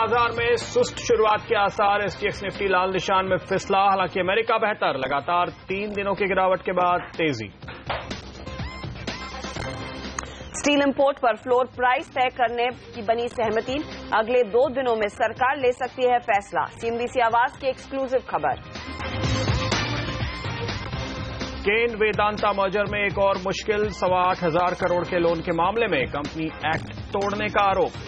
बाजार में सुस्त शुरुआत के आसार, एसजीएक्स निफ्टी लाल निशान में फिसला। हालांकि अमेरिका बेहतर, लगातार 3 दिनों की गिरावट के बाद तेजी। स्टील इंपोर्ट पर फ्लोर प्राइस तय करने की बनी सहमति, अगले 2 दिनों में सरकार ले सकती है फैसला। सीएनबीसी आवाज की एक्सक्लूसिव खबर। केन वेदांता मर्जर में एक और मुश्किल, 8,25,000 करोड़ के लोन के मामले में कंपनी एक्ट तोड़ने का आरोप।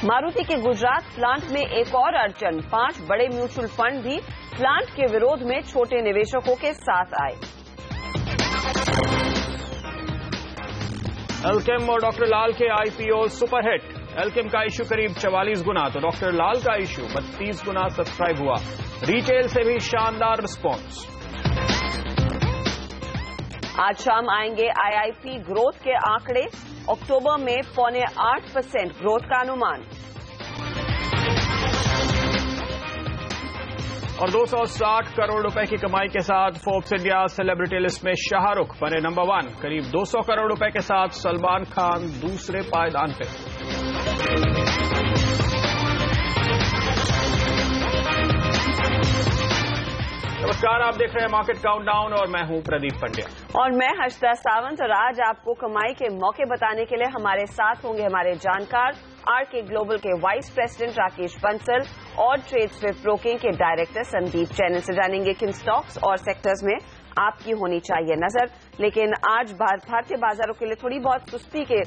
मारुति के गुजरात प्लांट में एक और अड़चन, 5 बड़े म्यूचुअल फंड भी प्लांट के विरोध में छोटे निवेशकों के साथ आए। एल्केम और डॉक्टर लाल के आईपीओ सुपरहिट, एल्केम का इशू करीब 44 गुना तो डॉक्टर लाल का इशू 32 गुना सब्सक्राइब हुआ। रिटेल से भी शानदार रिस्पॉन्स। आज शाम आएंगे आईआईपी ग्रोथ के आंकड़े, अक्टूबर में 7.25% ग्रोथ का अनुमान। और 260 करोड़ रुपए की कमाई के साथ फोर्ब्स इंडिया सेलिब्रिटी लिस्ट में शाहरुख बने नंबर 1। करीब 200 करोड़ रुपए के साथ सलमान खान दूसरे पायदान पे। नमस्कार, आप देख रहे हैं मार्केट काउंटडाउन और मैं हूं प्रदीप पंड्या और मैं हर्षदा सावंत। और आज आपको कमाई के मौके बताने के लिए हमारे साथ होंगे हमारे जानकार, आरके ग्लोबल के वाइस प्रेसिडेंट राकेश बंसल और ट्रेड स्विफ्ट ब्रोकिंग के डायरेक्टर संदीप जैन। से जानेंगे किन स्टॉक्स और सेक्टर्स में आपकी होनी चाहिए नजर। लेकिन आज भारतीय बाजारों के लिए थोड़ी बहुत सुस्ती के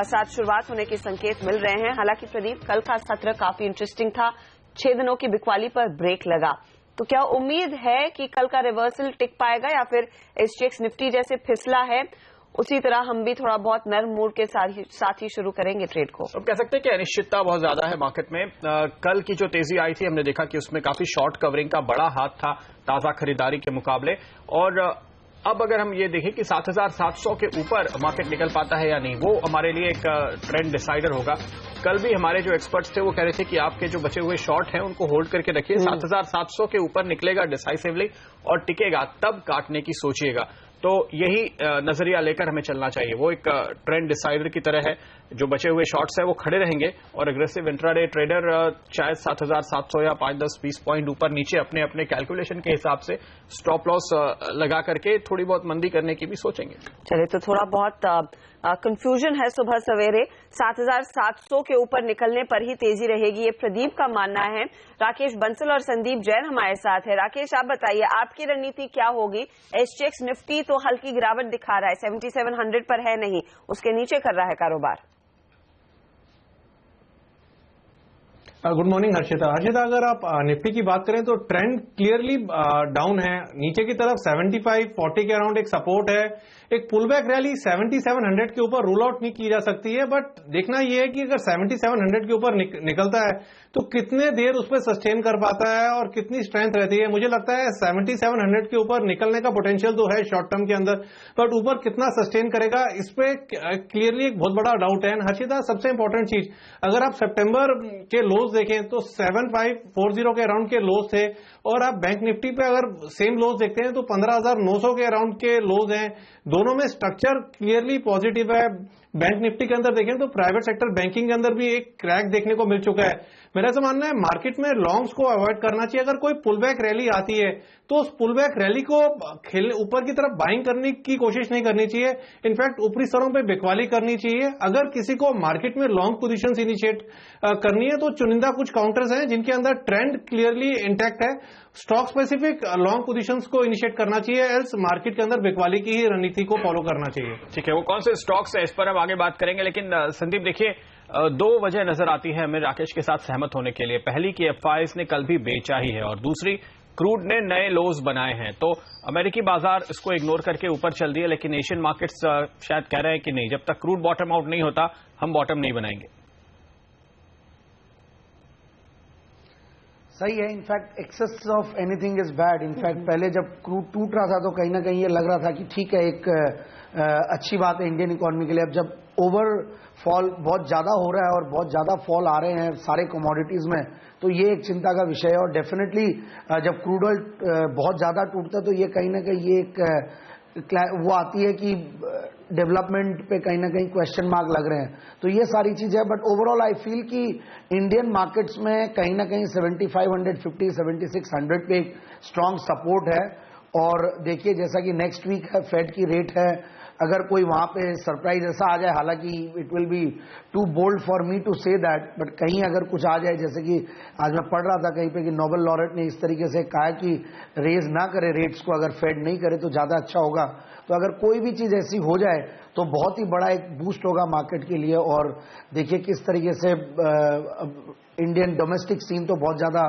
साथ शुरुआत होने के संकेत मिल रहे हैं। हालांकि प्रदीप, कल का सत्र काफी इंटरेस्टिंग था, 6 दिनों की बिकवाली पर ब्रेक लगा, तो क्या उम्मीद है कि कल का रिवर्सल टिक पाएगा या फिर एसजीएक्स निफ्टी जैसे फिसला है उसी तरह हम भी थोड़ा बहुत नर्म मूड के साथ ही शुरू करेंगे ट्रेड को? अब कह सकते हैं कि अनिश्चितता बहुत ज्यादा है मार्केट में। कल की जो तेजी आई थी हमने देखा कि उसमें काफी शॉर्ट कवरिंग का बड़ा हाथ था ताजा खरीदारी के मुकाबले। और अब अगर हम ये देखें कि 7,700 के ऊपर मार्केट निकल पाता है या नहीं, वो हमारे लिए एक ट्रेंड डिसाइडर होगा। कल भी हमारे जो एक्सपर्ट्स थे वो कह रहे थे कि आपके जो बचे हुए शॉर्ट हैं उनको होल्ड करके रखिए, 7,700 के ऊपर निकलेगा डिसाइसिवली और टिकेगा तब काटने की सोचिएगा। तो यही नजरिया लेकर हमें चलना चाहिए। वो एक ट्रेंड डिसाइडर की तरह है, जो बचे हुए शॉर्ट्स है वो खड़े रहेंगे और एग्रेसिव इंट्राडे ट्रेडर शायद 7,700 या 5-10-20 पॉइंट ऊपर नीचे अपने अपने कैलकुलेशन के हिसाब से स्टॉप लॉस लगा करके थोड़ी बहुत मंदी करने की भी सोचेंगे। चलिए, तो थोड़ा बहुत कंफ्यूजन है सुबह सवेरे, 7,700 के ऊपर निकलने पर ही तेजी रहेगी, ये प्रदीप का मानना है। राकेश बंसल और संदीप जैन हमारे साथ है। राकेश, आप बताइए आपकी रणनीति क्या होगी? एसजीएक्स निफ्टी तो हल्की गिरावट दिखा रहा है, 7700 पर है नहीं, उसके नीचे कर रहा है कारोबार। Good morning Harshita. अगर आप निफ्टी की बात करें तो ट्रेंड क्लियरली डाउन है, नीचे की तरफ 75-40 के अराउंड एक सपोर्ट है। एक पुलबैक रैली 7700 के ऊपर रूल आउट नहीं की जा सकती है, बट देखना यह है कि अगर 7700 के ऊपर निकलता है तो कितने देर उस पर सस्टेन कर पाता है और कितनी स्ट्रेंथ रहती है। मुझे लगता है 7700 के ऊपर निकलने का पोटेंशियल तो है शॉर्ट टर्म के अंदर, बट ऊपर कितना सस्टेन करेगा इस पे क्लियरली एक बहुत बड़ा डाउट है। हर्षिता, सबसे इंपॉर्टेंट चीज, अगर आप सितंबर के लोज देखें तो 7540 के अराउंड के लोज थे और आप बैंक निफ्टी पे अगर सेम लोज देखते हैं तो 15,900 के अराउंड के लोज हैं। दोनों में स्ट्रक्चर क्लियरली पॉजिटिव है। बैंक निफ्टी के अंदर देखें तो प्राइवेट सेक्टर बैंकिंग के अंदर भी एक क्रैक देखने को मिल चुका है। मेरा ऐसा मानना है मार्केट में लॉन्ग्स को अवॉइड करना चाहिए। अगर कोई पुलबैक रैली आती है तो उस पुलबैक रैली को ऊपर की तरफ बाइंग करने की कोशिश नहीं करनी चाहिए, इनफैक्ट ऊपरी स्तरों पे बिकवाली करनी चाहिए। अगर किसी को मार्केट में लॉन्ग पोजीशंस इनिशिएट करनी है तो चुनिंदा कुछ काउंटर्स हैं जिनके अंदर ट्रेंड क्लियरली इंटैक्ट है, स्टॉक स्पेसिफिक लॉन्ग पोजीशंस को इनिशिएट करना चाहिए, एल्स मार्केट के अंदर बिकवाली की ही रणनीति को फॉलो करना चाहिए। ठीक है, वो कौन से स्टॉक्स है इस पर हम आगे बात करेंगे, लेकिन संदीप देखिए, 2 वजह नजर आती है हमें राकेश के साथ सहमत होने के लिए। पहली कि एफआईआईज ने कल भी बेचा ही है और दूसरी क्रूड ने नए लोज बनाए हैं। तो अमेरिकी बाजार इसको इग्नोर करके ऊपर चल दिए, लेकिन एशियन मार्केट्स शायद कह रहे हैं कि नहीं, जब तक क्रूड बॉटम आउट नहीं होता हम बॉटम नहीं बनाएंगे। सही है, in fact excess of anything is bad. In fact पहले जब क्रूड टूट रहा था तो कहीं ना कहीं ये लग रहा था कि ठीक है, एक अच्छी बात है इंडियन इकोनॉमी के लिए। अब जब ओवर फॉल बहुत ज्यादा हो रहा है और बहुत ज्यादा फॉल आ रहे हैं सारे कमोडिटीज में, तो ये एक चिंता का विषय है। और डेफिनेटली जब क्रूड ऑयल बहुत ज्यादा टूटता है तो ये कहीं ना कहीं ये एक वो आती है कि डेवलपमेंट पे कहीं ना कहीं क्वेश्चन मार्क लग रहे हैं, तो ये सारी चीजें। बट ओवरऑल आई फील कि इंडियन मार्केट्स में कहीं ना कहीं 7550 7600 पे एक स्ट्रांग सपोर्ट है। और देखिए जैसा कि नेक्स्ट वीक है, फेड की रेट है, अगर कोई वहां पे सरप्राइज ऐसा आ जाए, हालांकि it will be too bold for me to say that, but कहीं अगर कुछ आ जाए, जैसे कि आज मैं पढ़ रहा था कहीं पे कि नोबेल लॉरेट ने इस तरीके से कहा कि रेज ना करे रेट्स को, अगर फेड नहीं करे तो ज्यादा अच्छा होगा। तो अगर कोई भी चीज ऐसी हो जाए तो बहुत ही बड़ा एक बूस्ट होगा मार्केट के लिए। और देखिए किस तरीके से इंडियन डोमेस्टिक सीन तो बहुत ज्यादा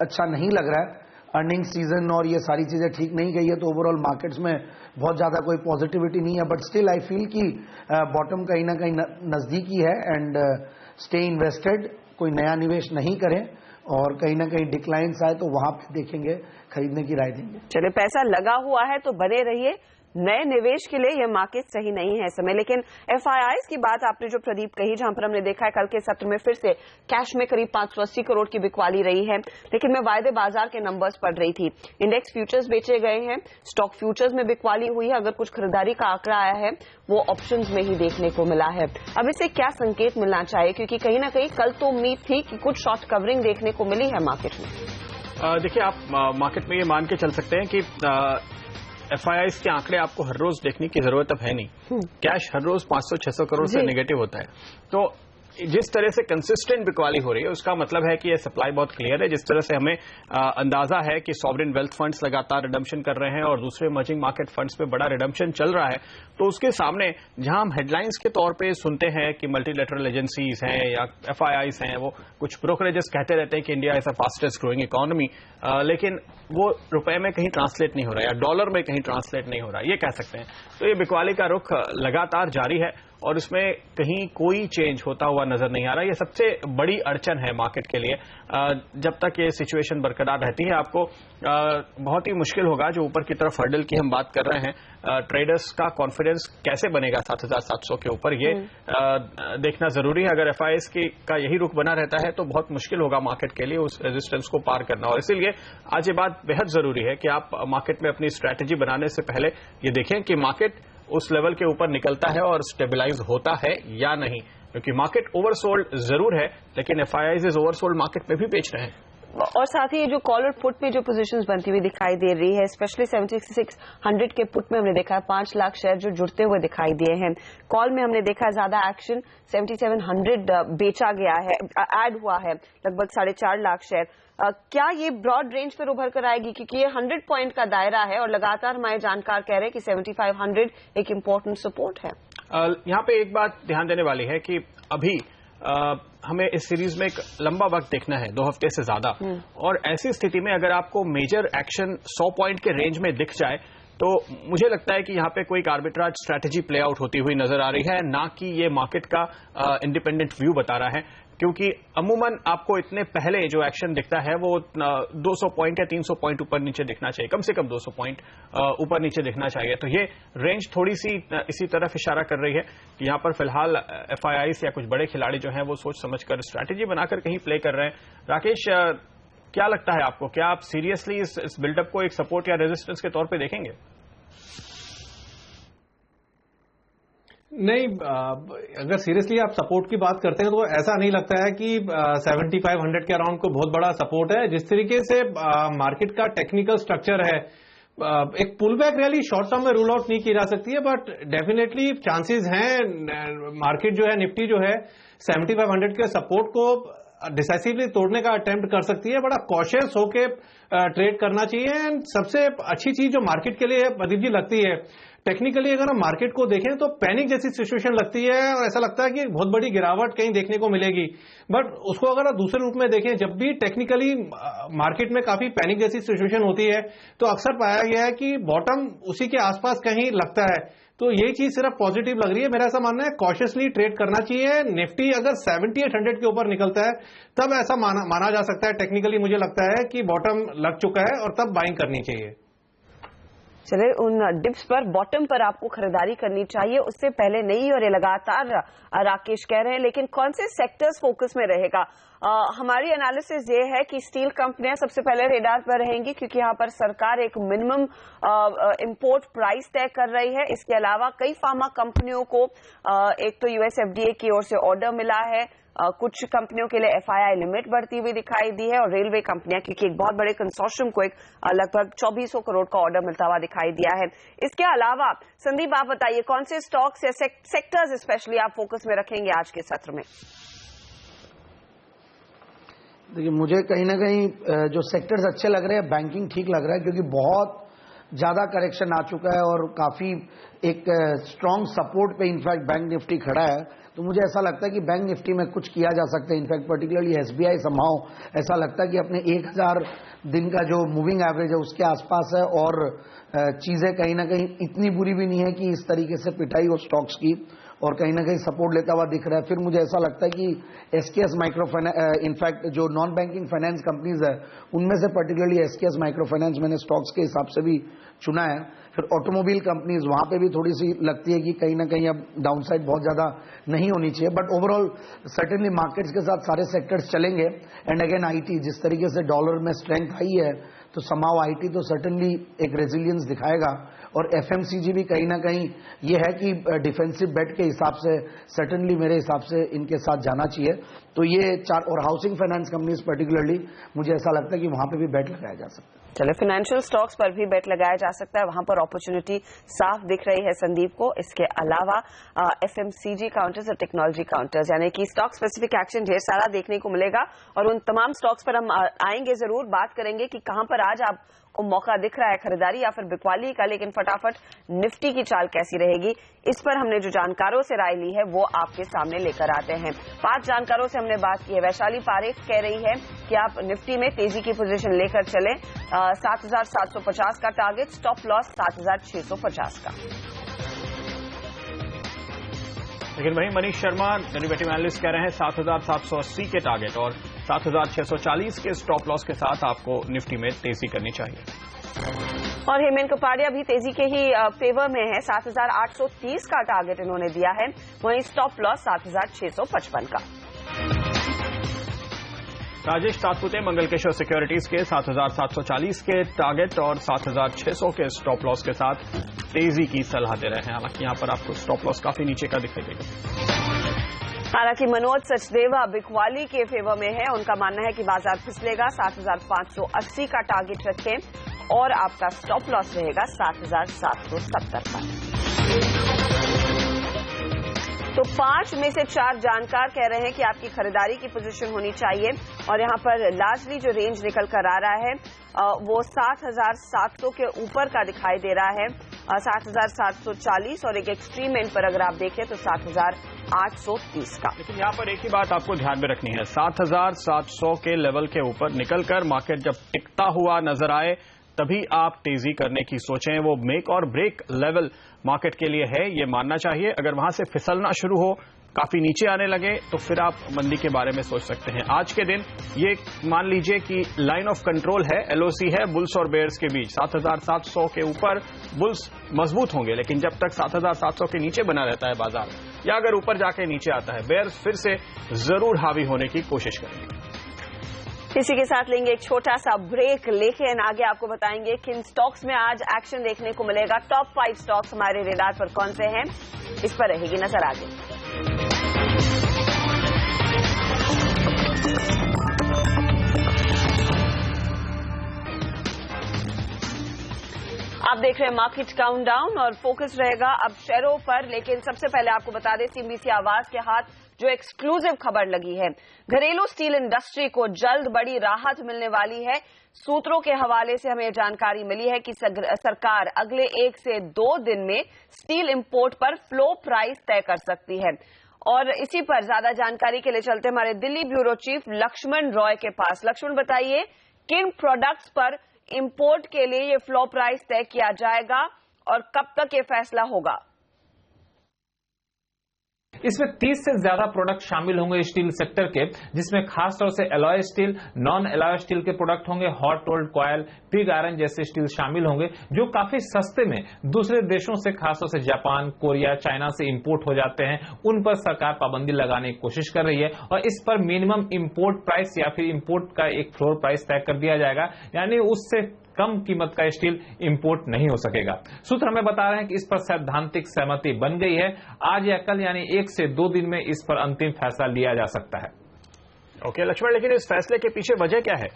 अच्छा नहीं लग रहा है, अर्निंग सीजन और ये सारी चीजें ठीक नहीं गई है, तो ओवरऑल मार्केट्स में बहुत ज्यादा कोई पॉजिटिविटी नहीं है। बट स्टिल आई फील कि बॉटम कहीं ना कहीं नजदीकी है एंड स्टे इन्वेस्टेड, कोई नया निवेश नहीं करें और कहीं ना कहीं डिक्लाइंस आए तो वहां पे देखेंगे, खरीदने की राय देंगे। चलिए, पैसा लगा हुआ है तो बने रहिए, नए निवेश के लिए यह मार्केट सही नहीं है समय। लेकिन एफआईआईज की बात आपने जो प्रदीप कही, जहां पर हमने देखा है कल के सत्र में फिर से कैश में करीब 580 करोड़ की बिकवाली रही है। लेकिन मैं वायदे बाजार के नंबर्स पढ़ रही थी, इंडेक्स फ्यूचर्स बेचे गए हैं, स्टॉक फ्यूचर्स में बिकवाली हुई है, अगर कुछ खरीदारी का आंकड़ा आया है वो ऑप्शंस में ही देखने को मिला है। अब इसे क्या संकेत मिलना चाहिए, क्योंकि कहीं ना कहीं कल तो उम्मीद थी कि कुछ शॉर्ट कवरिंग देखने को मिली है मार्केट में। देखिए, आप मार्केट में ये मान के चल सकते हैं कि एफआईआईज के आंकड़े आपको हर रोज देखने की जरूरत अब है नहीं। कैश हर रोज 500-600 करोड़ से नेगेटिव होता है, तो जिस तरह से कंसिस्टेंट बिकवाली हो रही है उसका मतलब है कि ये सप्लाई बहुत क्लियर है। जिस तरह से हमें अंदाजा है कि सॉवरेन वेल्थ फंड्स लगातार रिडम्पशन कर रहे हैं और दूसरे इमर्जिंग मार्केट फंड्स पे बड़ा रिडम्पशन चल रहा है, तो उसके सामने जहां हम हेडलाइंस के तौर पे सुनते हैं कि मल्टीलेटरल एजेंसीज हैं या एफआईआईज हैं, वो कुछ ब्रोकरेजेस कहते रहते हैं कि India is the fastest growing economy, लेकिन वो रुपए में कहीं ट्रांसलेट नहीं हो रहा है या डॉलर में कहीं ट्रांसलेट नहीं हो रहा है, ये कह सकते हैं। तो ये बिकवाली का रुख लगातार जारी है और इसमें कहीं कोई चेंज होता हुआ नजर नहीं आ रहा। ये सबसे बड़ी अड़चन है मार्केट के लिए। जब तक ये सिचुएशन बरकरार रहती है, आपको बहुत ही मुश्किल होगा, जो ऊपर की तरफ हर्डल की हम बात कर रहे हैं, ट्रेडर्स का कॉन्फिडेंस कैसे बनेगा 7700 के ऊपर, ये देखना जरूरी है। अगर एफआईआईज का यही रुख बना रहता है तो बहुत मुश्किल होगा मार्केट के लिए उस रेजिस्टेंस को पार करना। और इसीलिए आज ये बात बेहद जरूरी है कि आप मार्केट में अपनी स्ट्रैटेजी बनाने से पहले ये देखें कि मार्केट उस लेवल के ऊपर निकलता है और स्टेबलाइज होता है या नहीं, क्योंकि मार्केट ओवरसोल्ड जरूर है, लेकिन एफआईआईज इस ओवरसोल्ड मार्केट में भी बेच रहे हैं। और साथ ही ये जो कॉल और पुट में जो पोजीशंस बनती हुई दिखाई दे रही है, स्पेशली 7600 के पुट में हमने देखा है 5 लाख शेयर जो जुड़ते हुए दिखाई दिए हैं। कॉल में हमने देखा है ज्यादा एक्शन, 7700 बेचा गया है, ऐड हुआ है लगभग 4.5 लाख शेयर। क्या ये ब्रॉड रेंज पर उभर कर आएगी, क्योंकि ये 100 पॉइंट का दायरा है और लगातार हमारे जानकार कह रहे हैं कि 7500 एक इम्पोर्टेंट सपोर्ट है। यहाँ पे एक बात ध्यान देने वाली है कि अभी हमें इस सीरीज में एक लंबा वक्त देखना है, 2 हफ्ते से ज्यादा, और ऐसी स्थिति में अगर आपको मेजर एक्शन 100 पॉइंट के रेंज में दिख जाए तो मुझे लगता है कि यहाँ पे कोई आर्बिट्राज स्ट्रैटेजी प्ले आउट होती हुई नजर आ रही है, ना कि ये मार्केट का इंडिपेंडेंट व्यू बता रहा है। क्योंकि अमूमन आपको इतने पहले जो एक्शन दिखता है वो 200 पॉइंट या 300 पॉइंट ऊपर नीचे दिखना चाहिए, कम से कम 200 पॉइंट ऊपर नीचे दिखना चाहिए। तो ये रेंज थोड़ी सी इसी तरफ इशारा कर रही है कि यहाँ पर फिलहाल एफआईआईज या कुछ बड़े खिलाड़ी जो हैं वो सोच समझकर स्ट्रैटेजी बनाकर कहीं प्ले कर रहे हैं। राकेश, क्या लगता है आपको, क्या आप सीरियसली इस बिल्डअप को एक सपोर्ट या रेजिस्टेंस के तौर पर देखेंगे? नहीं, अगर सीरियसली आप सपोर्ट की बात करते हैं तो ऐसा नहीं लगता है कि 7500 के अराउंड को बहुत बड़ा सपोर्ट है। जिस तरीके से मार्केट का टेक्निकल स्ट्रक्चर है, एक pull back rally short term में रूल आउट नहीं की जा सकती है, बट डेफिनेटली चांसेस हैं मार्केट जो है, निफ्टी जो है 7500 के सपोर्ट को डिसाइसिवली तोड़ने का अटेम्प्ट कर सकती है। बड़ा कॉशियस होके ट्रेड करना चाहिए। एंड सबसे अच्छी चीज जो मार्केट के लिए प्रदीप जी लगती है, टेक्निकली अगर हम मार्केट को देखें तो पैनिक जैसी सिचुएशन लगती है और ऐसा लगता है कि बहुत बड़ी गिरावट कहीं देखने को मिलेगी। बट उसको अगर आप दूसरे रूप में देखें, जब भी टेक्निकली मार्केट में काफी पैनिक जैसी सिचुएशन होती है तो अक्सर पाया गया है कि बॉटम उसी के आसपास कहीं लगता है। तो ये चीज सिर्फ पॉजिटिव लग रही है। मेरा ऐसा मानना है कॉशियसली ट्रेड करना चाहिए। निफ्टी अगर 7800 के ऊपर निकलता है तब ऐसा माना जा सकता है, टेक्निकली मुझे लगता है कि बॉटम लग चुका है और तब बाइंग करनी चाहिए। चले उन डिप्स पर बॉटम पर आपको खरीदारी करनी चाहिए, उससे पहले नहीं। और ये लगातार राकेश कह रहे हैं, लेकिन कौन से सेक्टर्स फोकस में रहेगा? हमारी एनालिसिस ये है कि स्टील कंपनियां सबसे पहले रेडार पर रहेंगी, क्योंकि यहाँ पर सरकार एक मिनिमम इंपोर्ट प्राइस तय कर रही है। इसके अलावा कई फार्मा कंपनियों को एक तो यूएसएफडीए की ओर से ऑर्डर मिला है, कुछ कंपनियों के लिए एफआईआई लिमिट बढ़ती हुई दिखाई दी है, और रेलवे कंपनियां, क्योंकि एक बहुत बड़े कंसोर्शियम को एक लगभग 2400 करोड़ का ऑर्डर मिलता हुआ दिखाई दिया है। इसके अलावा संदीप आप बताइए, कौन से स्टॉक्स या सेक्टर्स स्पेशली आप फोकस में रखेंगे आज के सत्र में? देखिए, मुझे कहीं ना कहीं जो सेक्टर्स अच्छे लग रहे हैं, बैंकिंग ठीक लग रहा है, क्योंकि बहुत ज्यादा करेक्शन आ चुका है और काफी एक स्ट्रांग सपोर्ट पे इनफैक्ट बैंक निफ्टी खड़ा है। तो मुझे ऐसा लगता है कि बैंक निफ्टी में कुछ किया जा सकता है। इनफैक्ट पर्टिकुलरली एसबीआई संभाव ऐसा लगता है कि अपने 1000 दिन का जो मूविंग एवरेज है उसके आसपास है, और चीजें कहीं ना कहीं इतनी बुरी भी नहीं है कि इस तरीके से पिटाई हो स्टॉक्स की, और कहीं ना कहीं सपोर्ट लेता हुआ दिख रहा है। फिर मुझे ऐसा लगता है कि एसकेएस माइक्रो फाइनेंस, इनफैक्ट जो नॉन बैंकिंग फाइनेंस कंपनीज है उनमें से पर्टिकुलरली एसकेएस माइक्रो फाइनेंस मैंने स्टॉक्स के हिसाब से भी चुना है। फिर ऑटोमोबाइल कंपनीज, वहां पे भी थोड़ी सी लगती है कि कहीं ना कहीं अब डाउनसाइड बहुत ज्यादा नहीं होनी चाहिए, बट ओवरऑल सर्टेनली मार्केट्स के साथ सारे सेक्टर्स चलेंगे। एंड अगेन आईटी, जिस तरीके से डॉलर में स्ट्रेंथ आई है तो समाव आईटी तो सर्टेनली एक रेजिलियंस दिखाएगा, और एफएमसीजी भी कहीं ना कहीं ये है कि डिफेंसिव बेट के हिसाब से सर्टेनली मेरे हिसाब से इनके साथ जाना चाहिए। तो ये चार, और हाउसिंग फाइनेंस कंपनीज पर्टिकुलरली मुझे ऐसा लगता है कि वहां पे भी बेट लगाया जा सकता है। चले, फाइनेंशियल स्टॉक्स पर भी बेट लगाया जा सकता है, वहां पर अपॉर्चुनिटी साफ दिख रही है संदीप को। इसके अलावा एफएमसीजी काउंटर्स और टेक्नोलॉजी काउंटर्स, यानी कि स्टॉक स्पेसिफिक एक्शन ढेर सारा देखने को मिलेगा, और उन तमाम स्टॉक्स पर हम आएंगे जरूर, बात करेंगे कि कहां पर आज आपको मौका दिख रहा है खरीदारी या फिर बिकवाली का। लेकिन फटाफट निफ्टी की चाल कैसी रहेगी, इस पर हमने जो जानकारों से राय ली है वो आपके सामने लेकर आते हैं। 5 जानकारों से हमने बात की है। वैशाली पारेख कह रही है कि आप निफ्टी में तेजी की पोजीशन लेकर चलें, 7750 का टारगेट, स्टॉप लॉस 7650 का। लेकिन वहीं मनीष शर्मा डेरिवेटिव एनालिस्ट कह रहे हैं 7780 के टारगेट और 7640 के स्टॉप लॉस के साथ आपको निफ्टी में तेजी करनी चाहिए। और हेमंत कपाड़िया भी तेजी के ही फेवर में है, 7830 का टारगेट इन्होंने दिया है, वहीं स्टॉप लॉस 7655 का। राजेश तात्पुते मंगल किशोर सिक्योरिटीज के 7740 के टारगेट और 7600 के स्टॉप लॉस के साथ तेजी की सलाह दे रहे हैं। हालांकि यहां पर आपको स्टॉप लॉस काफी नीचे का दिखाई देगा। हालांकि मनोज सचदेवा बिकवाली के फेवर में है, उनका मानना है कि बाजार फिसलेगा, 7580 का टारगेट रखें और आपका स्टॉप लॉस रहेगा 7770 का। तो 5 में से 4 जानकार कह रहे हैं कि आपकी खरीदारी की पोजीशन होनी चाहिए, और यहां पर लार्जली जो रेंज निकल कर आ रहा है वो 7700 के ऊपर का दिखाई दे रहा है, 7740, और एक एक्सट्रीम एंड पर अगर आप देखें तो 7830 का। लेकिन यहां पर एक ही बात आपको ध्यान में रखनी है, 7700 के लेवल के ऊपर निकलकर मार्केट जब टिकता हुआ नजर आए तभी आप तेजी करने की सोचें। वो मेक और ब्रेक लेवल मार्केट के लिए है, ये मानना चाहिए। अगर वहां से फिसलना शुरू हो, काफी नीचे आने लगे, तो फिर आप मंदी के बारे में सोच सकते हैं। आज के दिन ये मान लीजिए कि लाइन ऑफ कंट्रोल है, एलओसी है बुल्स और बेयर्स के बीच। 7700 के ऊपर बुल्स मजबूत होंगे, लेकिन जब तक 7700 के नीचे बना रहता है बाजार, या अगर ऊपर जाके नीचे आता है, बेयर्स फिर से जरूर हावी होने की कोशिश करेंगे। इसी के साथ लेंगे एक छोटा सा ब्रेक, लेकिन आगे आपको बताएंगे किन स्टॉक्स में आज एक्शन देखने को मिलेगा। टॉप 5 स्टॉक्स हमारे रेडार पर कौन से हैं, इस पर रहेगी नजर आगे। आप देख रहे हैं मार्केट काउंटडाउन, और फोकस रहेगा अब शेयरों पर। लेकिन सबसे पहले आपको बता दें, सीबीसी आवाज के हाथ जो एक्सक्लूसिव खबर लगी है, घरेलू स्टील इंडस्ट्री को जल्द बड़ी राहत मिलने वाली है। सूत्रों के हवाले से हमें जानकारी मिली है कि सरकार अगले 1 से 2 दिन में स्टील इंपोर्ट पर फ्लो प्राइस तय कर सकती है। और इसी पर ज्यादा जानकारी के लिए चलते हमारे दिल्ली ब्यूरो चीफ लक्ष्मण रॉय के पास। लक्ष्मण, बताइए किन प्रोडक्ट्स पर इंपोर्ट के लिए ये फ्लो प्राइस तय किया जाएगा और कब तक ये फैसला होगा? इसमें 30 से ज्यादा प्रोडक्ट शामिल होंगे स्टील सेक्टर के, जिसमें खासतौर से alloy steel, non alloy steel के प्रोडक्ट होंगे, hot rolled coil, pig iron जैसे स्टील शामिल होंगे, जो काफी सस्ते में दूसरे देशों से, खासतौर से जापान, कोरिया, चाइना से इंपोर्ट हो जाते हैं। उन पर सरकार पाबंदी लगाने की कोशिश कर रही है और इस पर मिनिमम इंपोर्ट प्राइस या फिर इंपोर्ट का एक फ्लोर प्राइस तय कर दिया जाएगा, यानी उससे कम कीमत का स्टील इंपोर्ट नहीं हो सकेगा। सूत्र हमें बता रहे हैं कि इस पर सैद्धांतिक सहमति बन गई है। आज या कल यानी 1 से 2 दिन में इस पर अंतिम फैसला लिया जा सकता है। ओके लक्ष्मण, लेकिन इस फैसले के पीछे वजह क्या है?